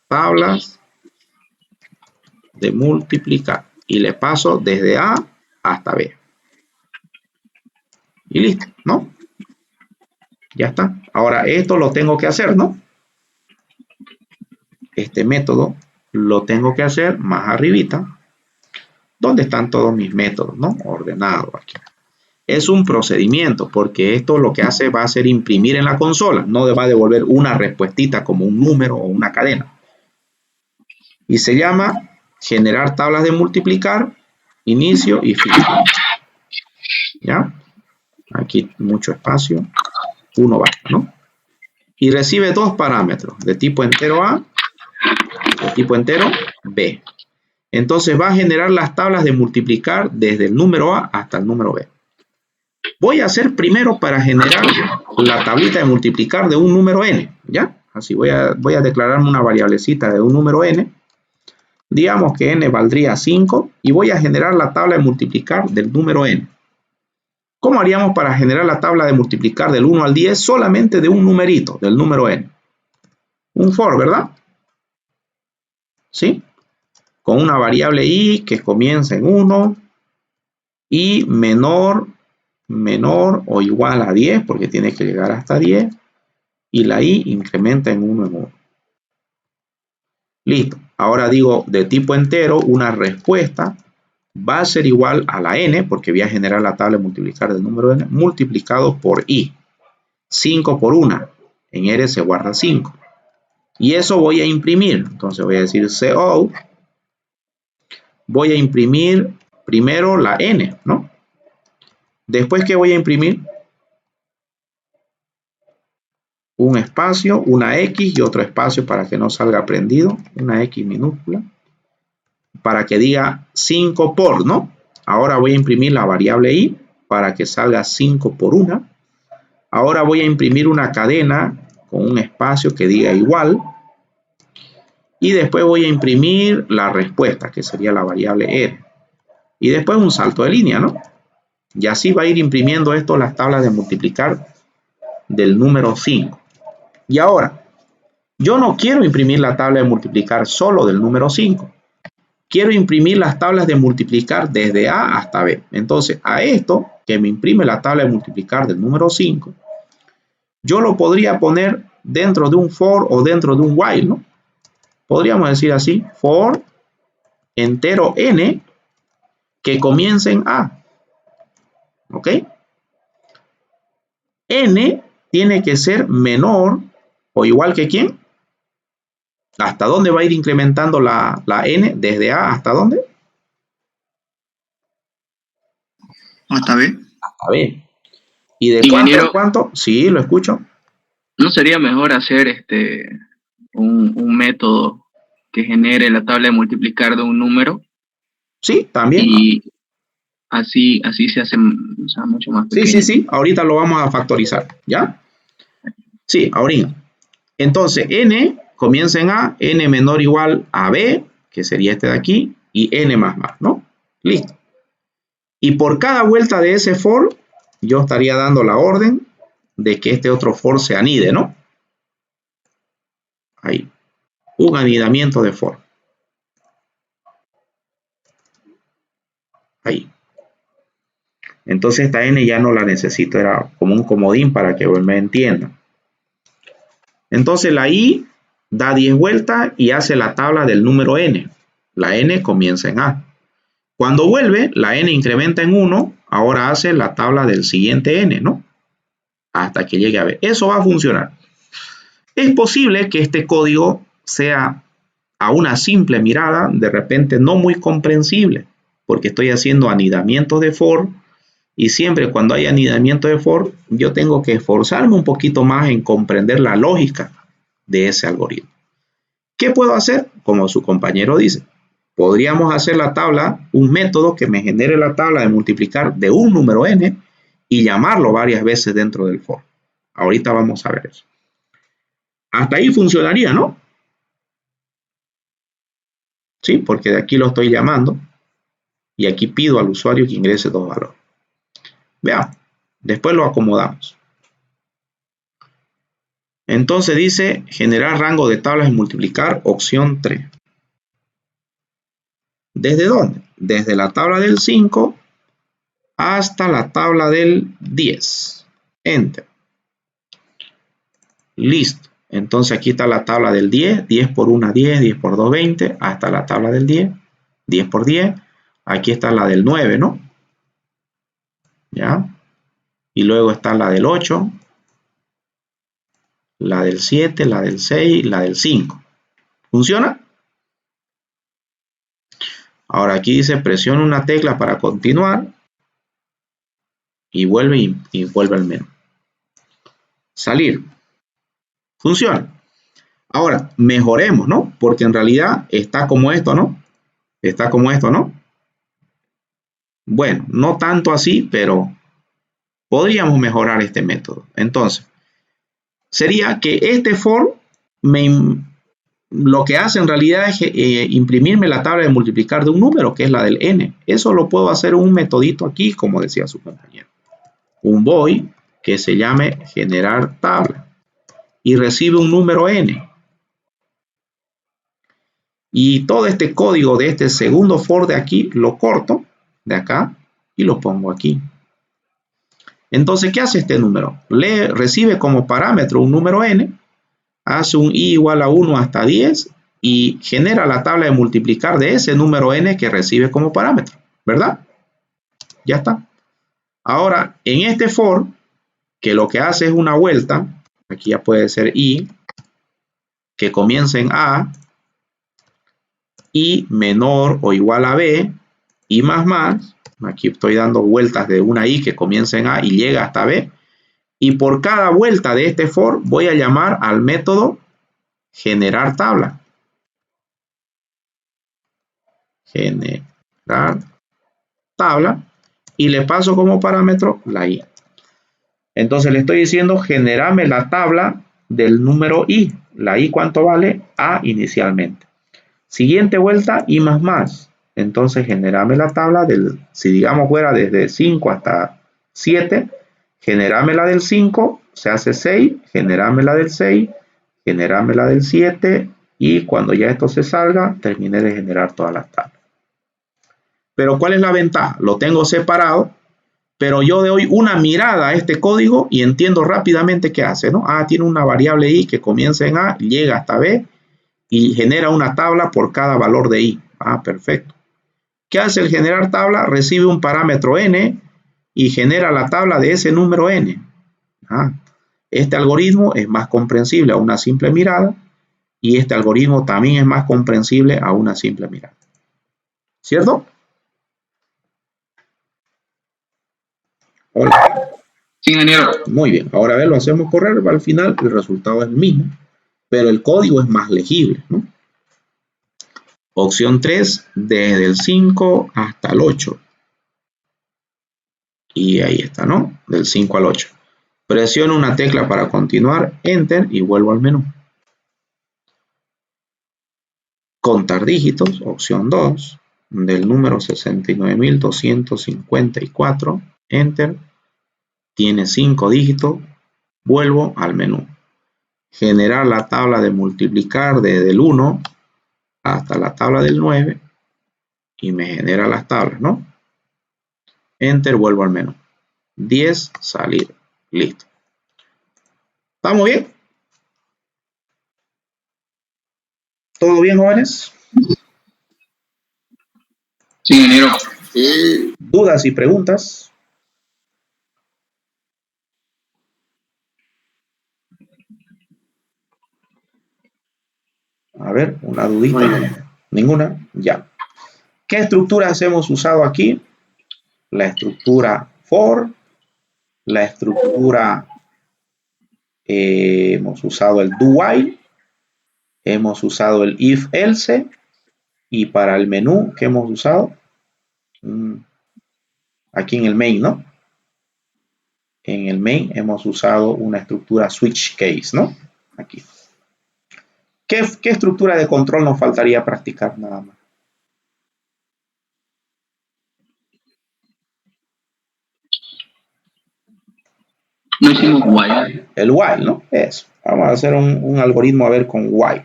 tablas de multiplicar. Y le paso desde A hasta B. Y listo, ¿no? Ya está. Ahora, esto lo tengo que hacer, ¿no? Este método lo tengo que hacer más arribita, donde están todos mis métodos, ¿no? Ordenado aquí. Es un procedimiento, porque esto lo que hace va a ser imprimir en la consola, no va a devolver una respuestita como un número o una cadena. Y se llama generar tablas de multiplicar, inicio y fin. ¿Ya? Aquí mucho espacio, uno basta, ¿no? Y recibe dos parámetros, de tipo entero A, de tipo entero B. Entonces va a generar las tablas de multiplicar desde el número A hasta el número B. Voy a hacer primero para generar la tablita de multiplicar de un número n, ¿ya? Así voy a declararme una variablecita de un número n. Digamos que n valdría 5 y voy a generar la tabla de multiplicar del número n. ¿Cómo haríamos para generar la tabla de multiplicar del 1 al 10 solamente de un numerito, del número n? Un for, ¿verdad? ¿Sí? Con una variable i que comienza en 1 y menor o igual a 10, porque tiene que llegar hasta 10, y la i incrementa en 1 en 1. Listo. Ahora digo de tipo entero, una respuesta va a ser igual a la n, porque voy a generar la tabla de multiplicar del número n, multiplicado por i. 5 por 1. En r se guarda 5. Y eso voy a imprimir. Entonces voy a decir CO. Voy a imprimir primero la n, ¿no? Después, ¿qué voy a imprimir? Un espacio, una X y otro espacio para que no salga prendido. Una X minúscula. Para que diga 5 por, ¿no? Ahora voy a imprimir la variable i para que salga 5 por 1. Ahora voy a imprimir una cadena con un espacio que diga igual. Y después voy a imprimir la respuesta, que sería la variable r. Y después un salto de línea, ¿no? Y así va a ir imprimiendo esto las tablas de multiplicar del número 5. Y ahora, yo no quiero imprimir la tabla de multiplicar solo del número 5. Quiero imprimir las tablas de multiplicar desde A hasta B. Entonces, a esto que me imprime la tabla de multiplicar del número 5, yo lo podría poner dentro de un for o dentro de un while, ¿no? Podríamos decir así, for entero n que comience en A. ¿Ok? N tiene que ser menor o igual que ¿quién? ¿Hasta dónde va a ir incrementando la n? ¿Desde A hasta dónde? Hasta B. Hasta B. ¿Y de Ingeniero, cuánto a cuánto? Sí, lo escucho. ¿no sería mejor hacer un método que genere la tabla de multiplicar de un número? Sí, también. Y así se hace, o sea, mucho más pequeño. Sí. Ahorita lo vamos a factorizar, ¿ya? Sí, ahorita. Entonces, n comienza en A, n menor o igual a B, que sería este de aquí, y n más más, ¿no? Listo. Y por cada vuelta de ese for, yo estaría dando la orden de que este otro for se anide, ¿no? Ahí. Un anidamiento de for. Ahí. Entonces esta n ya no la necesito, era como un comodín para que me entiendan. Entonces la i da 10 vueltas y hace la tabla del número n. La n comienza en a. Cuando vuelve, la n incrementa en 1, ahora hace la tabla del siguiente n, ¿no? Hasta que llegue a b. Eso va a funcionar. Es posible que este código sea a una simple mirada, de repente no muy comprensible, porque estoy haciendo anidamientos de for, y siempre cuando hay anidamiento de for, yo tengo que esforzarme un poquito más en comprender la lógica de ese algoritmo. ¿Qué puedo hacer? Como su compañero dice, podríamos hacer la tabla, un método que me genere la tabla de multiplicar de un número n y llamarlo varias veces dentro del for. Ahorita vamos a ver eso. Hasta ahí funcionaría, ¿no? Sí, porque de aquí lo estoy llamando y aquí pido al usuario que ingrese dos valores. Veamos, después lo acomodamos. Entonces dice generar rango de tablas y multiplicar, opción 3. ¿Desde dónde? Desde la tabla del 5 hasta la tabla del 10. Enter. Listo. Entonces aquí está la tabla del 10. 10 por 1, 10. 10 por 2, 20. Hasta la tabla del 10. 10 por 10. Aquí está la del 9, ¿no? ¿Ya? Y luego está la del 8. La del 7, la del 6, la del 5. ¿Funciona? Ahora aquí dice presiona una tecla para continuar y vuelve al menú. Salir. Funciona. Ahora, mejoremos, ¿no? Porque en realidad está como esto, ¿no? Está como esto, ¿no? Bueno, no tanto así, pero podríamos mejorar este método. Entonces, sería que este for lo que hace en realidad es imprimirme la tabla de multiplicar de un número, que es la del n. Eso lo puedo hacer un metodito aquí, como decía su compañero. Un void que se llame generar tabla y recibe un número n. Y todo este código de este segundo for de aquí lo corto de acá y lo pongo aquí. Entonces, ¿qué hace este número? Recibe como parámetro un número n, hace un i igual a 1 hasta 10 y genera la tabla de multiplicar de ese número n que recibe como parámetro, ¿verdad? Ya está. Ahora, en este for, que lo que hace es una vuelta, aquí ya puede ser i, que comienza en a, i menor o igual a b, i más más, aquí estoy dando vueltas de una i que comienza en a y llega hasta b, y por cada vuelta de este for voy a llamar al método generar tabla. Generar tabla y le paso como parámetro la i. Entonces le estoy diciendo generame la tabla del número i. La i, ¿cuánto vale? A inicialmente. Siguiente vuelta, i más más. Entonces generame la tabla del, si digamos fuera desde 5 hasta 7, generame la del 5, se hace 6, generame la del 6, generame la del 7 y cuando ya esto se salga, terminé de generar todas las tablas. Pero ¿cuál es la ventaja? Lo tengo separado, pero yo doy una mirada a este código y entiendo rápidamente qué hace, ¿no? Ah, tiene una variable i que comienza en a, llega hasta b y genera una tabla por cada valor de i. Ah, perfecto. ¿Qué hace el generar tabla? Recibe un parámetro n y genera la tabla de ese número n. Ah, este algoritmo es más comprensible a una simple mirada y este algoritmo también es más comprensible a una simple mirada. ¿Cierto? Hola. Sí, ingeniero. Muy bien. Ahora a ver, lo hacemos correr. Al final el resultado es el mismo, pero el código es más legible, ¿no? Opción 3, desde el 5 hasta el 8. Y ahí está, ¿no? Del 5 al 8. Presiono una tecla para continuar, Enter, y vuelvo al menú. Contar dígitos, opción 2. del número 69.254, enter, tiene 5 dígitos, vuelvo al menú. Generar la tabla de multiplicar desde el 1 hasta la tabla del 9 y me genera las tablas, ¿no? Enter, vuelvo al menú. 10, salir, listo. ¿Estamos bien? ¿Todo bien, jóvenes? Sí, ingeniero. ¿Dudas y preguntas? A ver, una dudita. ¿Ninguna? Ya. ¿Qué estructuras hemos usado aquí? La estructura for, la estructura, hemos usado el do while, hemos usado el if else, y para el menú, ¿qué hemos usado? Aquí en el main, ¿no? En el main hemos usado una estructura switch case, ¿no? Aquí. ¿Qué estructura de control nos faltaría practicar nada más? No hicimos while. El while, ¿no? Eso. Vamos a hacer un algoritmo a ver con while.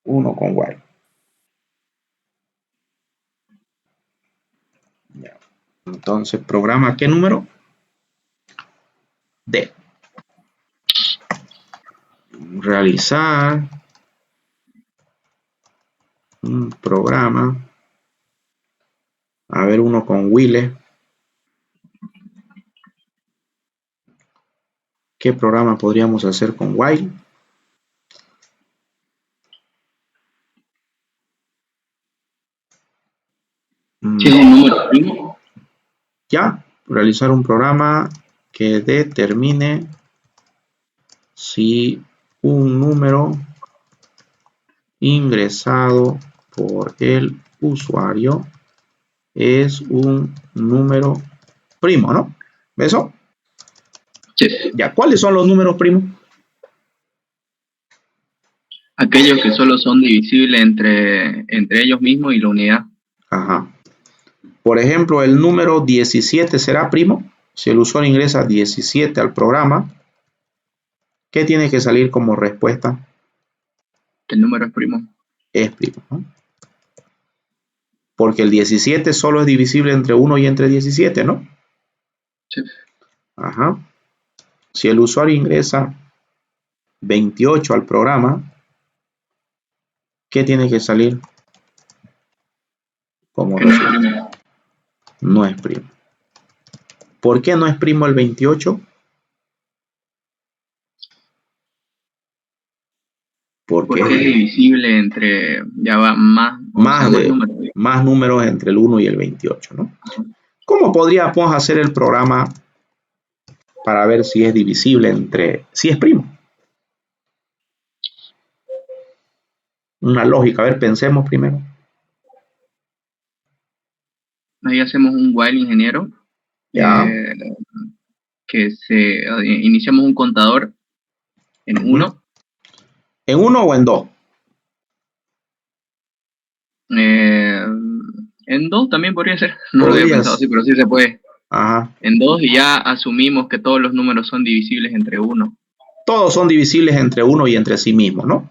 Uno con while. Ya. Entonces, programa, ¿qué número? D. Realizar un programa. A ver, uno con while. ¿Qué programa podríamos hacer con while? Si es un número primo. Ya, realizar un programa que determine si un número ingresado por el usuario es un número primo, ¿no? ¿Eso? Sí. Ya, ¿cuáles son los números primos? Aquellos que solo son divisibles entre ellos mismos y la unidad. Ajá. Por ejemplo, el número 17 será primo. Si el usuario ingresa 17 al programa, ¿qué tiene que salir como respuesta? El número es primo. Es primo, ¿no? Porque el 17 solo es divisible entre 1 y entre 17, ¿no? Sí. Ajá. Si el usuario ingresa 28 al programa, ¿qué tiene que salir como respuesta? No es primo. ¿Por qué no es primo el 28? Porque es divisible entre, ya va más números entre el 1 y el 28, ¿no? ¿Cómo podríamos hacer el programa para ver si es divisible si es primo? Una lógica, a ver, pensemos primero. Ahí hacemos un while, ingeniero. Ya. Iniciamos un contador en 1. ¿En 1 o en 2? En 2 también podría ser. No lo había pensado así, pero sí se puede. Ajá. En 2 y ya asumimos que todos los números son divisibles entre 1. Todos son divisibles entre 1 y entre sí mismos, ¿no?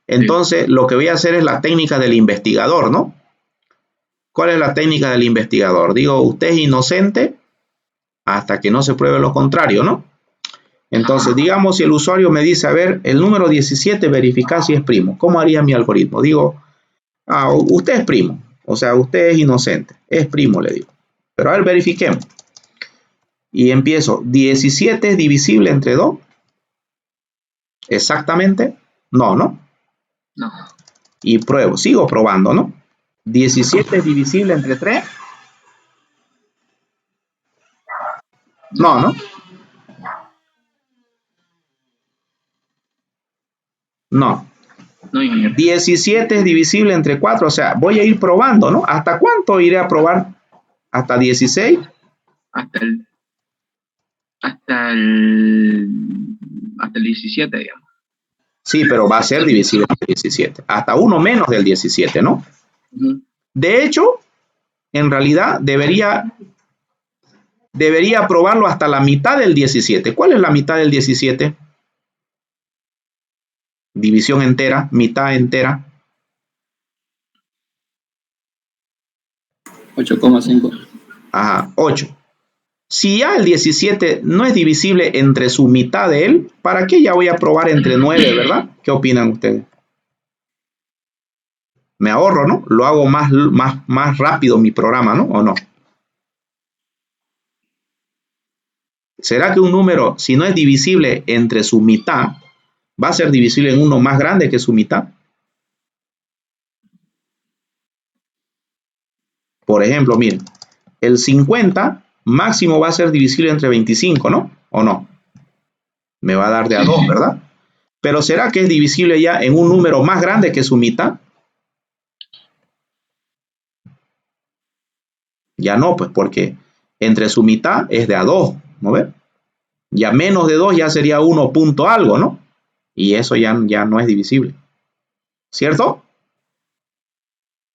Entonces, lo que voy a hacer es la técnica del investigador, ¿no? ¿Cuál es la técnica del investigador? Digo, usted es inocente hasta que no se pruebe lo contrario, ¿no? Entonces, digamos, si el usuario me dice, a ver, el número 17, verificar si es primo. ¿Cómo haría mi algoritmo? Digo, usted es primo. O sea, usted es inocente. Es primo, le digo. Pero a ver, verifiquemos. Y empiezo. ¿17 es divisible entre 2? ¿Exactamente? No, ¿no? No. Y pruebo. Sigo probando, ¿no? ¿17 es divisible entre 3? No, ¿no? No. 17 es divisible entre 4, o sea, voy a ir probando, ¿no? ¿Hasta cuánto iré a probar? ¿Hasta 16? Hasta el 17, digamos. Sí, pero va a ser divisible entre 17. Hasta uno menos del 17, ¿no? De hecho, en realidad debería probarlo hasta la mitad del 17. ¿Cuál es la mitad del 17? División entera, mitad entera. 8,5. Ajá, 8. Si ya el 17 no es divisible entre su mitad de él, ¿para qué ya voy a probar entre 9, verdad? ¿Qué opinan ustedes? Me ahorro, ¿no? Lo hago más rápido mi programa, ¿no? ¿O no? ¿Será que un número, si no es divisible entre su mitad, va a ser divisible en uno más grande que su mitad? Por ejemplo, miren, el 50 máximo va a ser divisible entre 25, ¿no? ¿O no? Me va a dar de a 2, ¿verdad? Pero ¿será que es divisible ya en un número más grande que su mitad? Ya no, pues porque entre su mitad es de a 2, ¿no ves? Ya menos de 2 ya sería 1 punto algo, ¿no? Y eso ya no es divisible. ¿Cierto?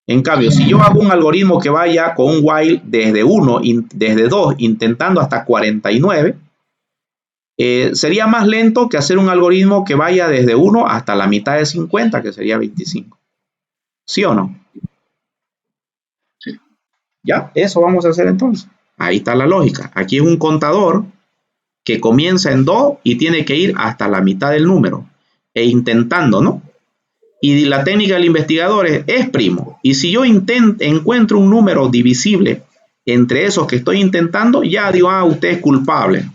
En cambio, si yo hago un algoritmo que vaya con un while desde 1, desde 2, intentando hasta 49, sería más lento que hacer un algoritmo que vaya desde 1 hasta la mitad de 50, que sería 25. ¿Sí o no? Sí. Ya, eso vamos a hacer entonces. Ahí está la lógica. Aquí es un contador que comienza en 2 y tiene que ir hasta la mitad del número. E intentando, ¿no? Y la técnica del investigador es primo. Y si yo encuentro un número divisible entre esos que estoy intentando, ya digo, usted es culpable.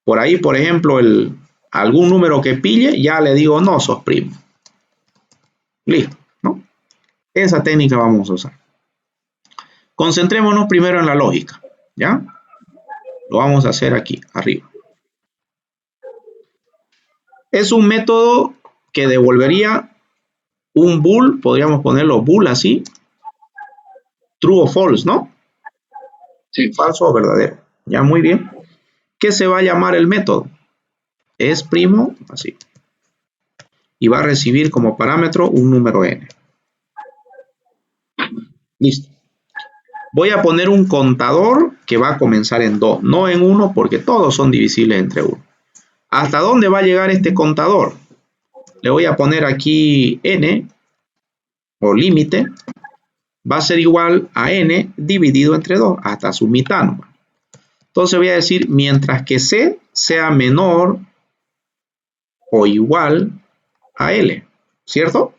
Por ahí, por ejemplo, algún número que pille, ya le digo, no, sos primo. Listo, ¿no? Esa técnica vamos a usar. Concentrémonos primero en la lógica, ¿ya? Lo vamos a hacer aquí, arriba. Es un método que devolvería un bool, podríamos ponerlo bool así, true o false, ¿no? Sí. Falso o verdadero. Ya, muy bien. ¿Qué se va a llamar el método? Es primo, así. Y va a recibir como parámetro un número n. Listo. Voy a poner un contador que va a comenzar en 2, no en 1, porque todos son divisibles entre 1. ¿Hasta dónde va a llegar este contador? Le voy a poner aquí n, o límite, va a ser igual a n dividido entre 2, hasta su mitad nomás. Entonces voy a decir, mientras que c sea menor o igual a L, ¿cierto?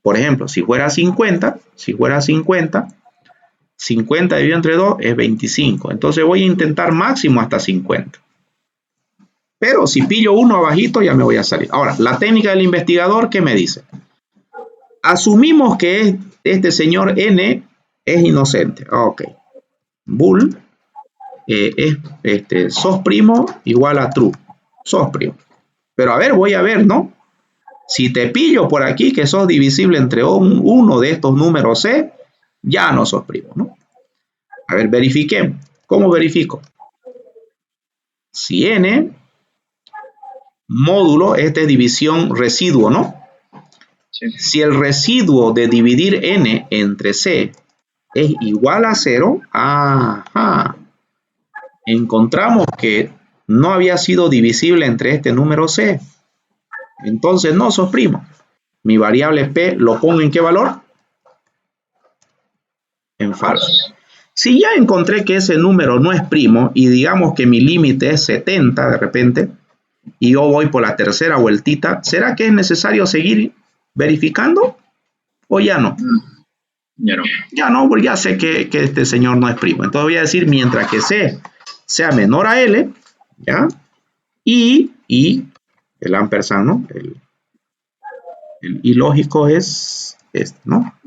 Por ejemplo, si fuera 50, 50 dividido entre 2 es 25. Entonces voy a intentar máximo hasta 50. Pero si pillo uno abajito ya me voy a salir. Ahora, la técnica del investigador, ¿qué me dice? Asumimos que este señor N es inocente. Ok. Bool es sos primo igual a true. Sos primo. Pero a ver, voy a ver, ¿no? Si te pillo por aquí que sos divisible entre uno de estos números C, ya no sos primo, ¿no? A ver, verifiquemos. ¿Cómo verifico? Si n módulo, esta es división residuo, ¿no? Sí. Si el residuo de dividir n entre c es igual a 0, ajá, encontramos que no había sido divisible entre este número c. Entonces no sos primo. Mi variable p lo pongo ¿en qué valor? En falso. Si ya encontré que ese número no es primo y digamos que mi límite es 70 de repente y yo voy por la tercera vueltita, ¿será que es necesario seguir verificando o ya no? Ya no. Ya no, porque ya sé que este señor no es primo. Entonces voy a decir mientras que C sea menor a L, ¿ya? Y el ampersand, ¿no? El ilógico es este, ¿no?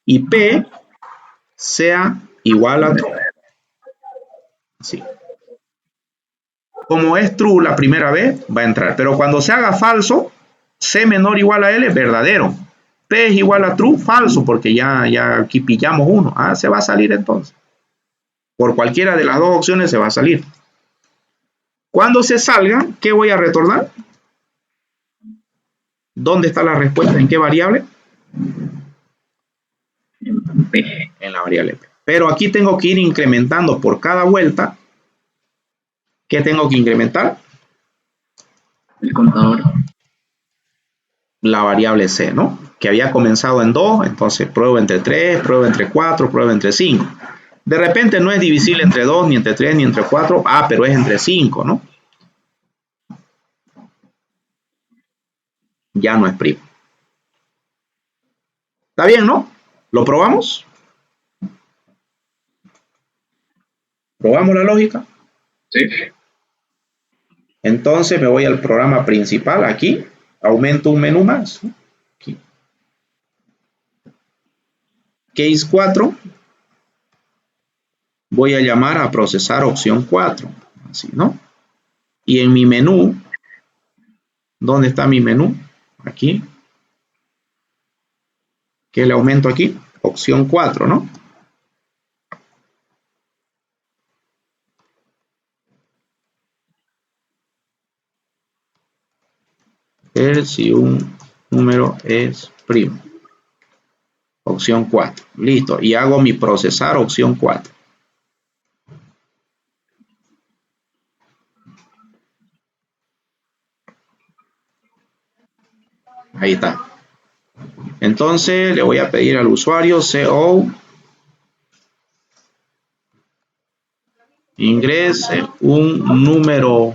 Y P sea igual a true. Así. Como es true la primera vez, va a entrar. Pero cuando se haga falso, C menor igual a L, verdadero. P es igual a true, falso, porque ya aquí pillamos uno. Se va a salir entonces. Por cualquiera de las dos opciones se va a salir. Cuando se salga, ¿qué voy a retornar? ¿Dónde está la respuesta? ¿En qué variable? P. En la variable P. Pero aquí tengo que ir incrementando por cada vuelta. ¿Qué tengo que incrementar? El contador. La variable C, ¿no? Que había comenzado en 2, entonces pruebo entre 3, pruebo entre 4, pruebo entre 5. De repente no es divisible entre 2, ni entre 3, ni entre 4. Ah, pero es entre 5, ¿no? Ya no es primo. ¿Está bien, no? ¿Lo probamos? ¿Probamos la lógica? Sí. Entonces me voy al programa principal, aquí, aumento un menú más. Aquí. Case 4. Voy a llamar a procesar opción 4. Así, ¿no? Y en mi menú, ¿dónde está mi menú? Aquí. ¿Qué le aumento aquí? Opción 4, ¿no? Ver si un número es primo. Opción 4. Listo. Y hago mi procesar opción 4. Ahí está. Entonces le voy a pedir al usuario CO ingrese un número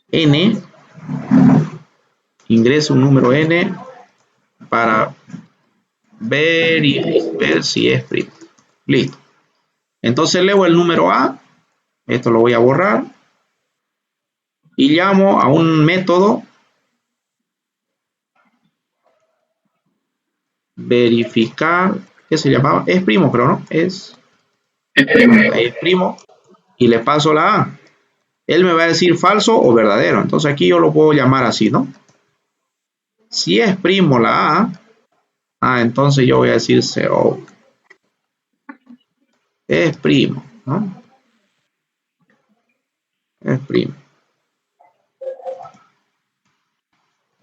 n, ingrese un número n para ver si es primo. Listo. Entonces leo el número A, esto lo voy a borrar, y llamo a un método verificar, ¿qué se llamaba? Es primo, creo, ¿no? Es primo, y le paso la A. Él me va a decir falso o verdadero, entonces aquí yo lo puedo llamar así, ¿no? Si es primo la A, entonces yo voy a decir CO. Es primo, ¿no? Es primo.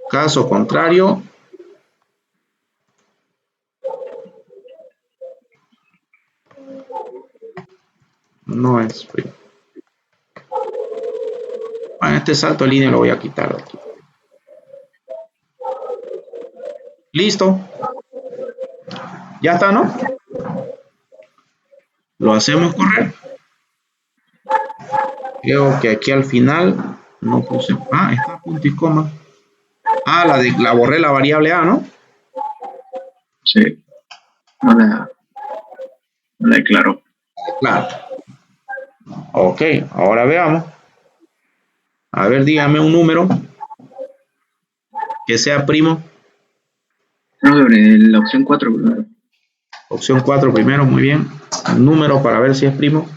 Caso contrario, no es primo. Bueno, este salto de línea lo voy a quitar de aquí. Listo. Ya está, ¿no? Lo hacemos correr. Creo que aquí al final no puse. Ah, está punto y coma. Ah, la borré la variable A, ¿no? Sí. No la declaró. Claro. Ok, ahora veamos. A ver, dígame un número que sea primo. No, sobre la opción 4 primero. Opción 4 primero, muy bien. Un número para ver si es primo.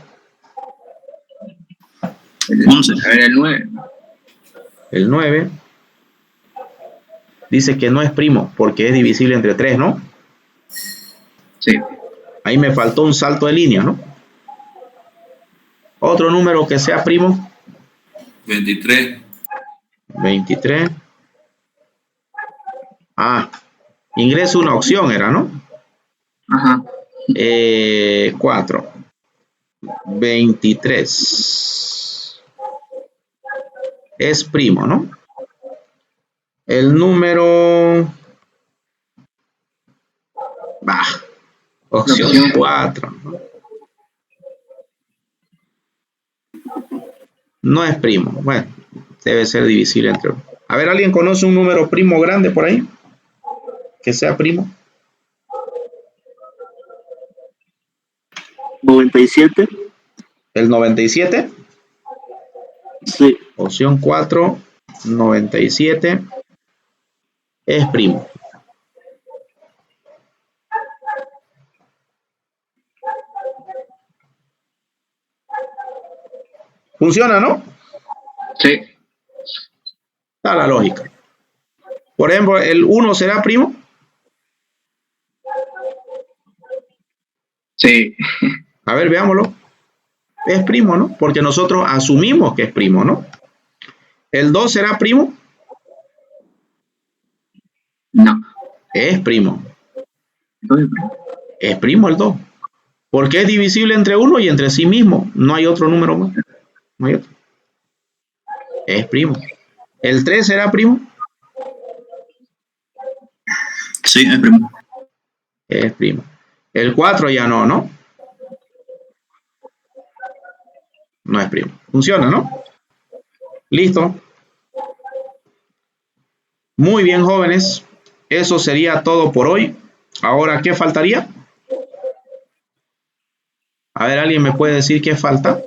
11. A ver, el 9. El 9. Dice que no es primo porque es divisible entre 3, ¿no? Sí. Ahí me faltó un salto de línea, ¿no? Otro número que sea primo. 23. 23. Ah, ingreso una opción, era, ¿no? Ajá. 4. 23. Es primo, ¿no? El número... opción 4. No es primo. Bueno, debe ser divisible entre... A ver, ¿alguien conoce un número primo grande por ahí? Que sea primo. 97. ¿El 97? Sí. Opción 4, 97. Es primo. Funciona, ¿no? Sí. Está la lógica. Por ejemplo, ¿el 1 será primo? Sí. A ver, veámoslo. Es primo, ¿no? Porque nosotros asumimos que es primo, ¿no? ¿El 2 será primo? No. Es primo. Entonces, Es primo el 2. Porque es divisible entre 1 y entre sí mismo. No hay otro número más. No hay otro. Es primo. ¿El 3 será primo? Sí, es primo. Es primo. El 4 ya no, ¿no? No es primo. Funciona, ¿no? Listo. Muy bien, jóvenes. Eso sería todo por hoy. Ahora, ¿qué faltaría? A ver, ¿alguien me puede decir qué falta?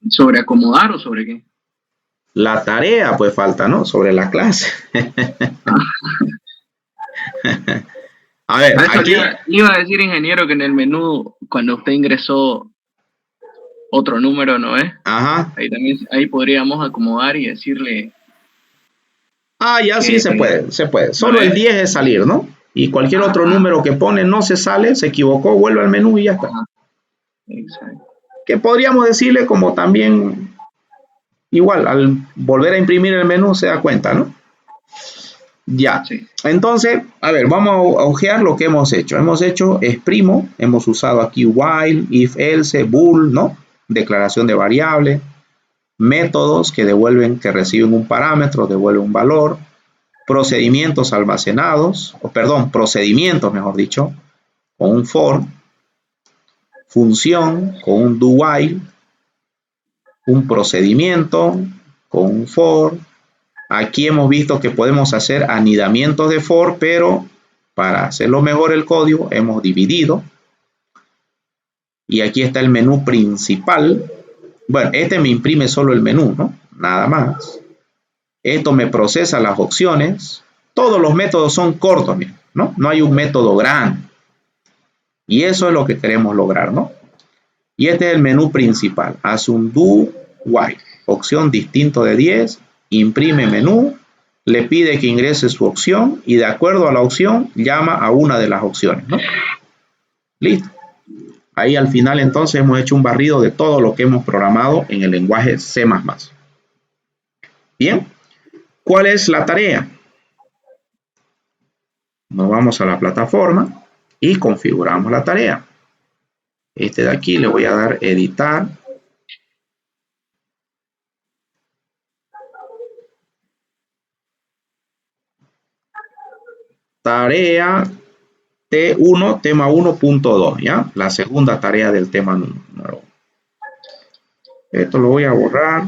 ¿sobre acomodar o sobre qué? La tarea, pues falta, ¿no? Sobre la clase. A ver, A eso aquí. le iba a decir, ingeniero, que en el menú, cuando usted ingresó otro número, ¿no es? Ajá. Ahí podríamos acomodar y decirle Ah, ya sí que, se puede, se puede. ¿no Solo el es? 10 es salir, ¿no? Y cualquier otro número que pone no se sale, se equivocó, vuelve al menú y ya está. Ajá, exacto. Que podríamos decirle como también, igual, al volver a imprimir el menú se da cuenta, ¿no? Ya. Sí. Entonces, a ver, vamos a ojear lo que hemos hecho. Hemos hecho exprimo, hemos usado aquí while, if, else, bool, ¿no? Declaración de variable, métodos que devuelven, que reciben un parámetro, devuelven un valor, procedimientos almacenados, o perdón, procedimientos, mejor dicho, con un for, función con un do while, un procedimiento con un for. Aquí hemos visto que podemos hacer anidamientos de for, pero para hacerlo mejor el código hemos dividido. Y aquí está el menú principal. Bueno, este me imprime solo el menú, ¿no? Nada más. Esto me procesa las opciones. Todos los métodos son cortos, ¿no? No hay un método grande. Y eso es lo que queremos lograr, ¿no? Y este es el menú principal. Hace un do while. Opción distinto de 10. Imprime menú. Le pide que ingrese su opción. Y de acuerdo a la opción, llama a una de las opciones, ¿no? Listo. Ahí al final entonces hemos hecho un barrido de todo lo que hemos programado en el lenguaje C++. Bien. ¿Cuál es la tarea? Nos vamos a la plataforma y configuramos la tarea. Este de aquí le voy a dar editar. Tarea T1, tema 1.2, ¿ya? La segunda tarea del tema número 1. Esto lo voy a borrar.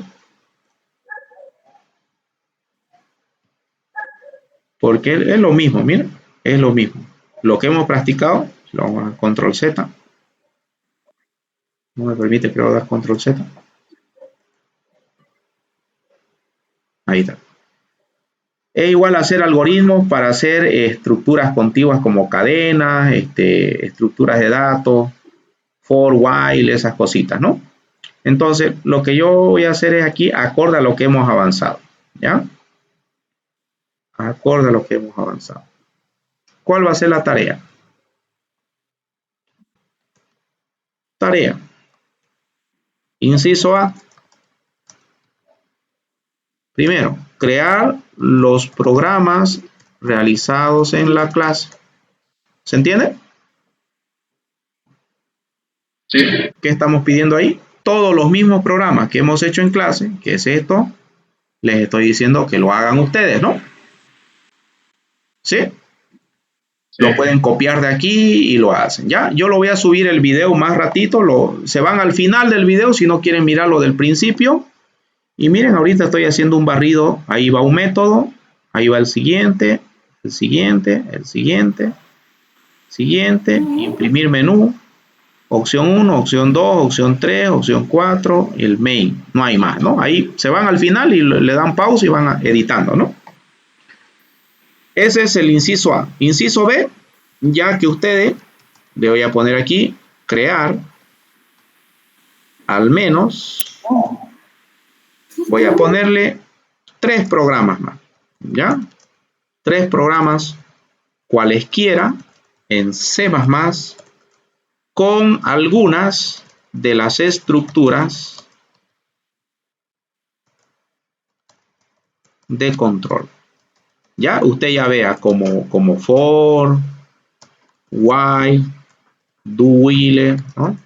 Porque es lo mismo, miren, es lo mismo. Lo que hemos practicado, lo vamos a control Z. No me permite, creo, dar control Z. Ahí está. Es igual a hacer algoritmos para hacer estructuras contiguas como cadenas, estructuras de datos, for, while, esas cositas, ¿no? Entonces, lo que yo voy a hacer es aquí, acorde a lo que hemos avanzado, ¿ya? Acorde a lo que hemos avanzado. ¿Cuál va a ser la tarea? Tarea. Inciso A. Primero, crear los programas realizados en la clase. ¿Se entiende? Sí. ¿Qué estamos pidiendo ahí? Todos los mismos programas que hemos hecho en clase, que es esto, les estoy diciendo que lo hagan ustedes, ¿no? ¿Sí? Lo pueden copiar de aquí y lo hacen, ¿ya? Yo lo voy a subir el video más ratito, se van al final del video si no quieren mirarlo del principio. Y miren, ahorita estoy haciendo un barrido, ahí va un método, ahí va el siguiente, el siguiente, el siguiente, siguiente, imprimir menú, opción 1, opción 2, opción 3, opción 4, el main, no hay más, ¿no? Ahí se van al final y le dan pausa y van editando, ¿no? Ese es el inciso A. Inciso B, ya que ustedes, le voy a poner aquí, crear, al menos, voy a ponerle 3 programas más, ¿ya? 3 programas cualesquiera en C++ con algunas de las estructuras de control. Ya, usted ya vea como for, while, do while, ¿no?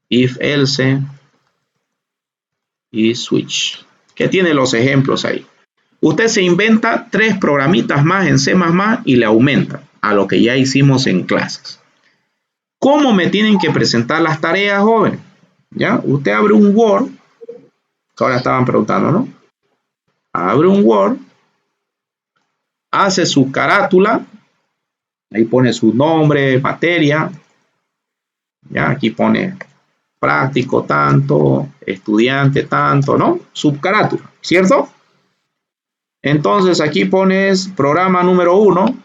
If else y switch, que tiene los ejemplos ahí. Usted se inventa 3 programitas más en C++ y le aumenta a lo que ya hicimos en clases. ¿Cómo me tienen que presentar las tareas, joven? ¿Ya? Usted abre un Word, que ahora estaban preguntando, ¿no? Abre un Word, hace su carátula, ahí pone su nombre, materia, ya aquí pone práctico tanto, estudiante tanto, ¿no? Subcarátula, ¿cierto? Entonces aquí pones programa número 1,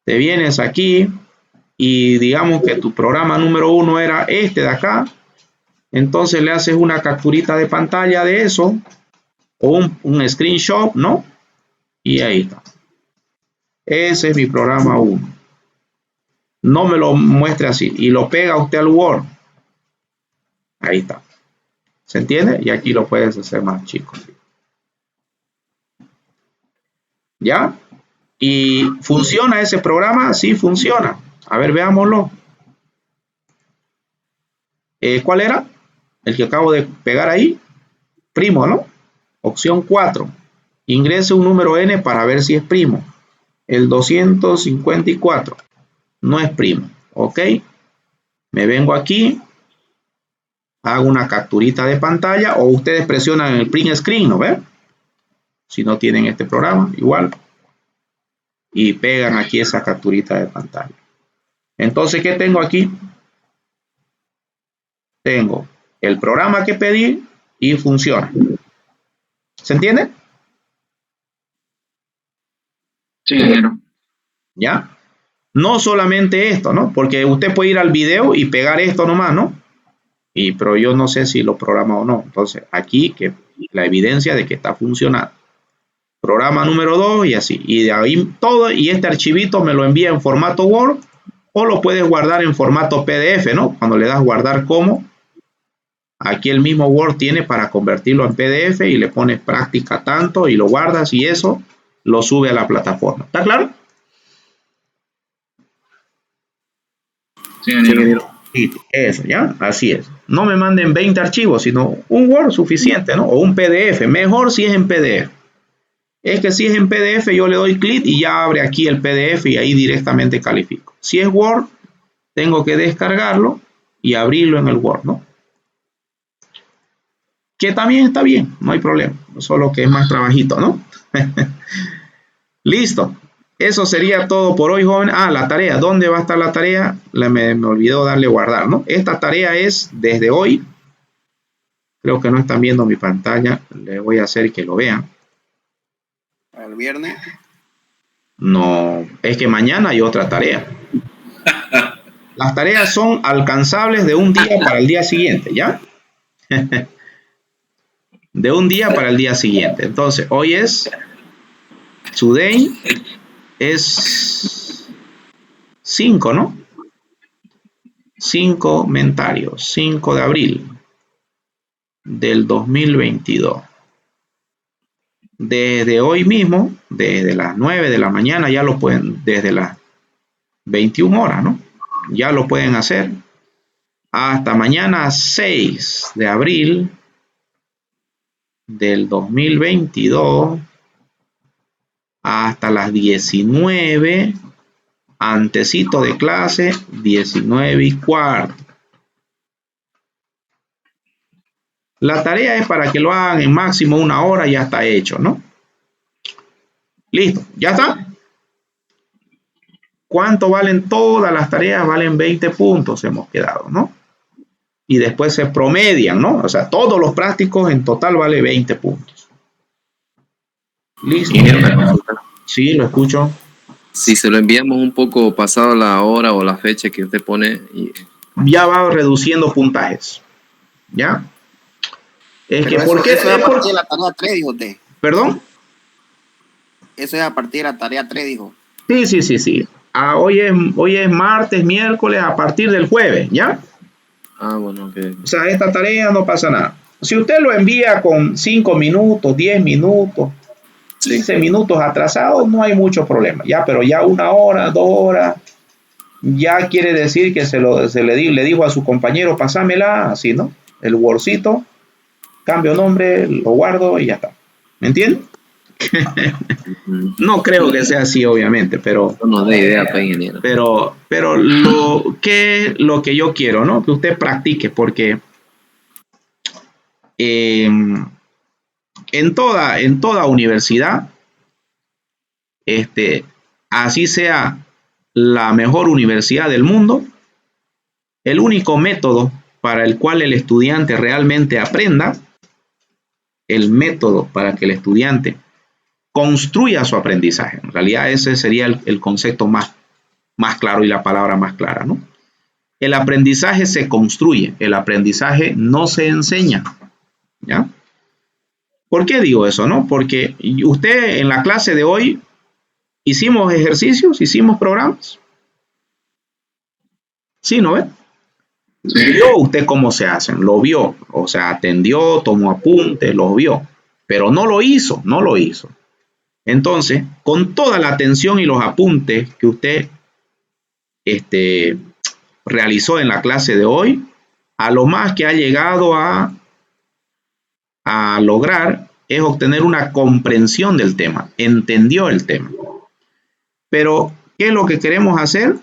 te vienes aquí y digamos que tu programa número 1 era este de acá, entonces le haces una capturita de pantalla de eso, o un screenshot, ¿no? Y ahí está. Ese es mi programa 1. No me lo muestre así y lo pega usted al Word. Ahí está. ¿Se entiende? Y aquí lo puedes hacer más chico. ¿Ya? ¿Y funciona ese programa? Sí, funciona. A ver, veámoslo. ¿Cuál era? El que acabo de pegar ahí. Primo, ¿no? Opción 4. Ingrese un número n para ver si es primo. El 254. No es primo. ¿Ok? Me vengo aquí. Hago una capturita de pantalla o ustedes presionan el print screen, ¿no ven? Si no tienen este programa, igual. Y pegan aquí esa capturita de pantalla. Entonces, ¿qué tengo aquí? Tengo el programa que pedí y funciona. ¿Se entiende? Sí, ingeniero. ¿Ya? No solamente esto, ¿no? Porque usted puede ir al video y pegar esto nomás, ¿no? Pero yo no sé si lo programa o no. Entonces, aquí que la evidencia de que está funcionando. Programa número 2 y así. Y de ahí todo, y este archivito me lo envía en formato Word o lo puedes guardar en formato PDF, ¿no? Cuando le das guardar como, aquí el mismo Word tiene para convertirlo en PDF y le pones práctica tanto y lo guardas y eso lo sube a la plataforma. ¿Está claro? Sí, ingeniero. Sí, eso, ¿ya? Así es. No me manden 20 archivos, sino un Word suficiente, ¿no? O un PDF. Mejor si es en PDF. Es que si es en PDF yo le doy clic y ya abre aquí el PDF y ahí directamente califico. Si es Word, tengo que descargarlo y abrirlo en el Word, ¿no? Que también está bien, no hay problema. Solo que es más trabajito, ¿no? Listo. Eso sería todo por hoy, joven. Ah, la tarea. ¿Dónde va a estar la tarea? Me olvidó darle guardar, ¿no? Esta tarea es desde hoy. Creo que no están viendo mi pantalla. Le voy a hacer que lo vean. El viernes. No, es que mañana hay otra tarea. Las tareas son alcanzables de un día para el día siguiente, ¿ya? De un día para el día siguiente. Entonces, hoy es today, es 5, ¿no? 5 comentarios, 5 de abril del 2022. Desde hoy mismo, desde las 9 de la mañana, ya lo pueden, desde las 21 horas, ¿no? Ya lo pueden hacer. Hasta mañana 6 de abril del 2022 hasta las 19, antecito de clase, 19:15. La tarea es para que lo hagan en máximo 1 hora y ya está hecho, ¿no? Listo, ¿ya está? ¿Cuánto valen todas las tareas? Valen 20 puntos, hemos quedado, ¿no? Y después se promedian, ¿no? O sea, todos los prácticos en total vale 20 puntos. Listo. Sí, lo escucho. Si se lo enviamos un poco pasado la hora o la fecha que usted pone. Ya va reduciendo puntajes. ¿Ya? Es Pero que, eso, ¿por qué? eso es a partir de la tarea 3, dijo usted. ¿Perdón? Eso es a partir de la tarea 3, dijo. Sí. Hoy es martes, miércoles, a partir del jueves, ¿ya? Ah, bueno, ok. O sea, esta tarea no pasa nada. Si usted lo envía con 5 minutos, 10 minutos, 15 minutos atrasados, no hay mucho problema. Ya, pero ya 1 hora, 2 horas, ya quiere decir que le dijo a su compañero, pásamela, así, ¿no? El Wordcito, cambio nombre, lo guardo y ya está. ¿Me entiende? No creo que sea así, obviamente, pero No da idea, pues, ingeniero. pero lo que yo quiero, ¿no? Que usted practique, porque en toda universidad, así sea la mejor universidad del mundo, el único método para el cual el estudiante realmente aprenda, el método para que el estudiante construya su aprendizaje. En realidad ese sería el concepto más claro y la palabra más clara, ¿no? El aprendizaje se construye, el aprendizaje no se enseña, ¿ya? ¿Por qué digo eso, no? Porque usted en la clase de hoy hicimos ejercicios, hicimos programas. ¿Sí, no ve? Sí. ¿Vio usted cómo se hacen? Lo vio, o sea, atendió, tomó apuntes, lo vio, pero no lo hizo. Entonces, con toda la atención y los apuntes que usted realizó en la clase de hoy, a lo más que ha llegado a lograr es obtener una comprensión del tema, entendió el tema. Pero, ¿qué es lo que queremos hacer?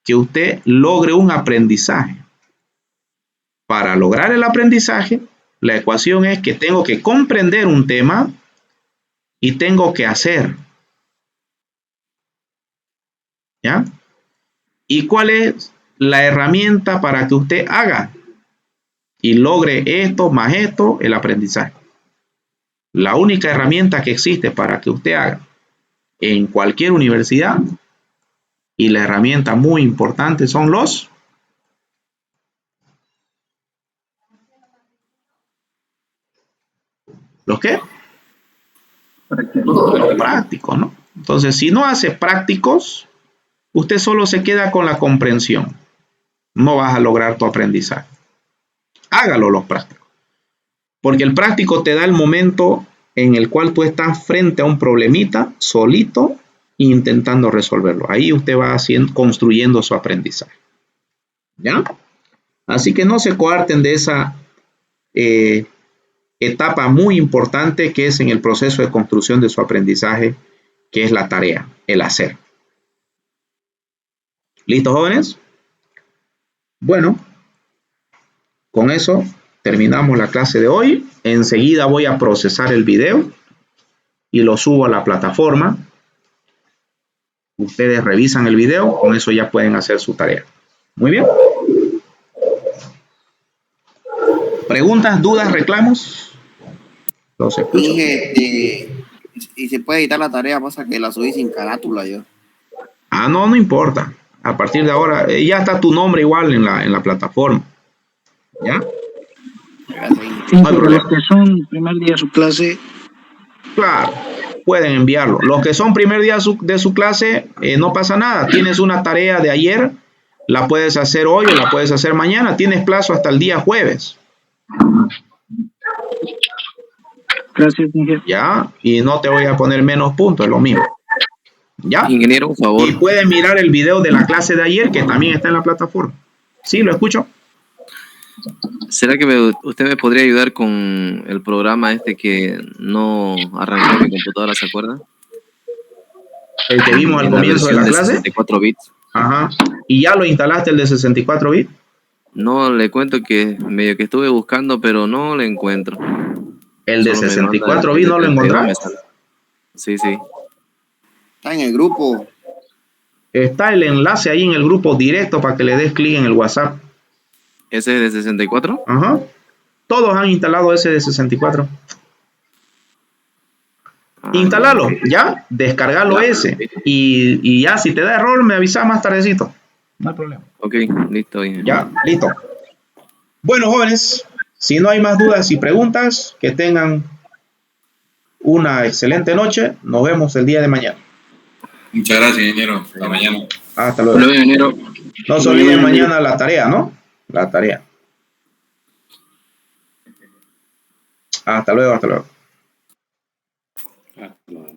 Que usted logre un aprendizaje. Para lograr el aprendizaje, la ecuación es que tengo que comprender un tema y tengo que hacer. ¿Ya? ¿Y cuál es la herramienta para que usted haga y logre esto más esto, el aprendizaje? La única herramienta que existe para que usted haga en cualquier universidad, y la herramienta muy importante, son ¿los qué? Prácticos, ¿no? Entonces, si no hace prácticos, usted solo se queda con la comprensión. No vas a lograr tu aprendizaje. Hágalo los prácticos. Porque el práctico te da el momento en el cual tú estás frente a un problemita, solito, intentando resolverlo. Ahí usted va construyendo su aprendizaje. ¿Ya? Así que no se coarten de esa etapa muy importante que es en el proceso de construcción de su aprendizaje, que es la tarea, el hacer. ¿Listos, jóvenes? Bueno, con eso terminamos la clase de hoy. Enseguida voy a procesar el video y lo subo a la plataforma. Ustedes revisan el video, con eso ya pueden hacer su tarea. Muy bien. ¿Preguntas, dudas, reclamos? Los escucho. Y se puede editar la tarea, pasa que la subí sin carátula yo. Ah, no importa. A partir de ahora, ya está tu nombre igual en la plataforma. ¿Ya? Sí, no hay problema. Los que son primer día de su clase. Claro, pueden enviarlo. Los que son primer día de su clase, no pasa nada. Tienes una tarea de ayer, la puedes hacer hoy o la puedes hacer mañana. Tienes plazo hasta el día jueves. Gracias, ingeniero. Ya, y no te voy a poner menos puntos, es lo mismo. ¿Ya? Ingeniero, por favor. Y pueden mirar el video de la clase de ayer, que también está en la plataforma. ¿Sí? ¿Lo escucho? ¿Será que usted me podría ayudar con el programa que no arrancó mi computadora, se acuerda? El que vimos al comienzo de la clase. 64 bits. Ajá. ¿Y ya lo instalaste el de 64 bits? No, le cuento que medio que estuve buscando, pero no lo encuentro. ¿El de 64 bits no lo encontraste? Sí, sí. Está en el grupo. Está el enlace ahí en el grupo directo para que le des clic en el WhatsApp. ¿Ese es de 64? Ajá. Todos han instalado ese de 64. Instálalo, ya, descargalo ese. Y ya, si te da error, me avisas más tardecito. No hay problema. Ok, listo. Ya, listo. Bueno, jóvenes, si no hay más dudas y preguntas, que tengan una excelente noche. Nos vemos el día de mañana. Muchas gracias, ingeniero. Hasta mañana. Hasta luego. Hasta luego, ingeniero. No se olviden mañana la tarea, ¿no? La tarea. Hasta luego, hasta luego. Hasta luego.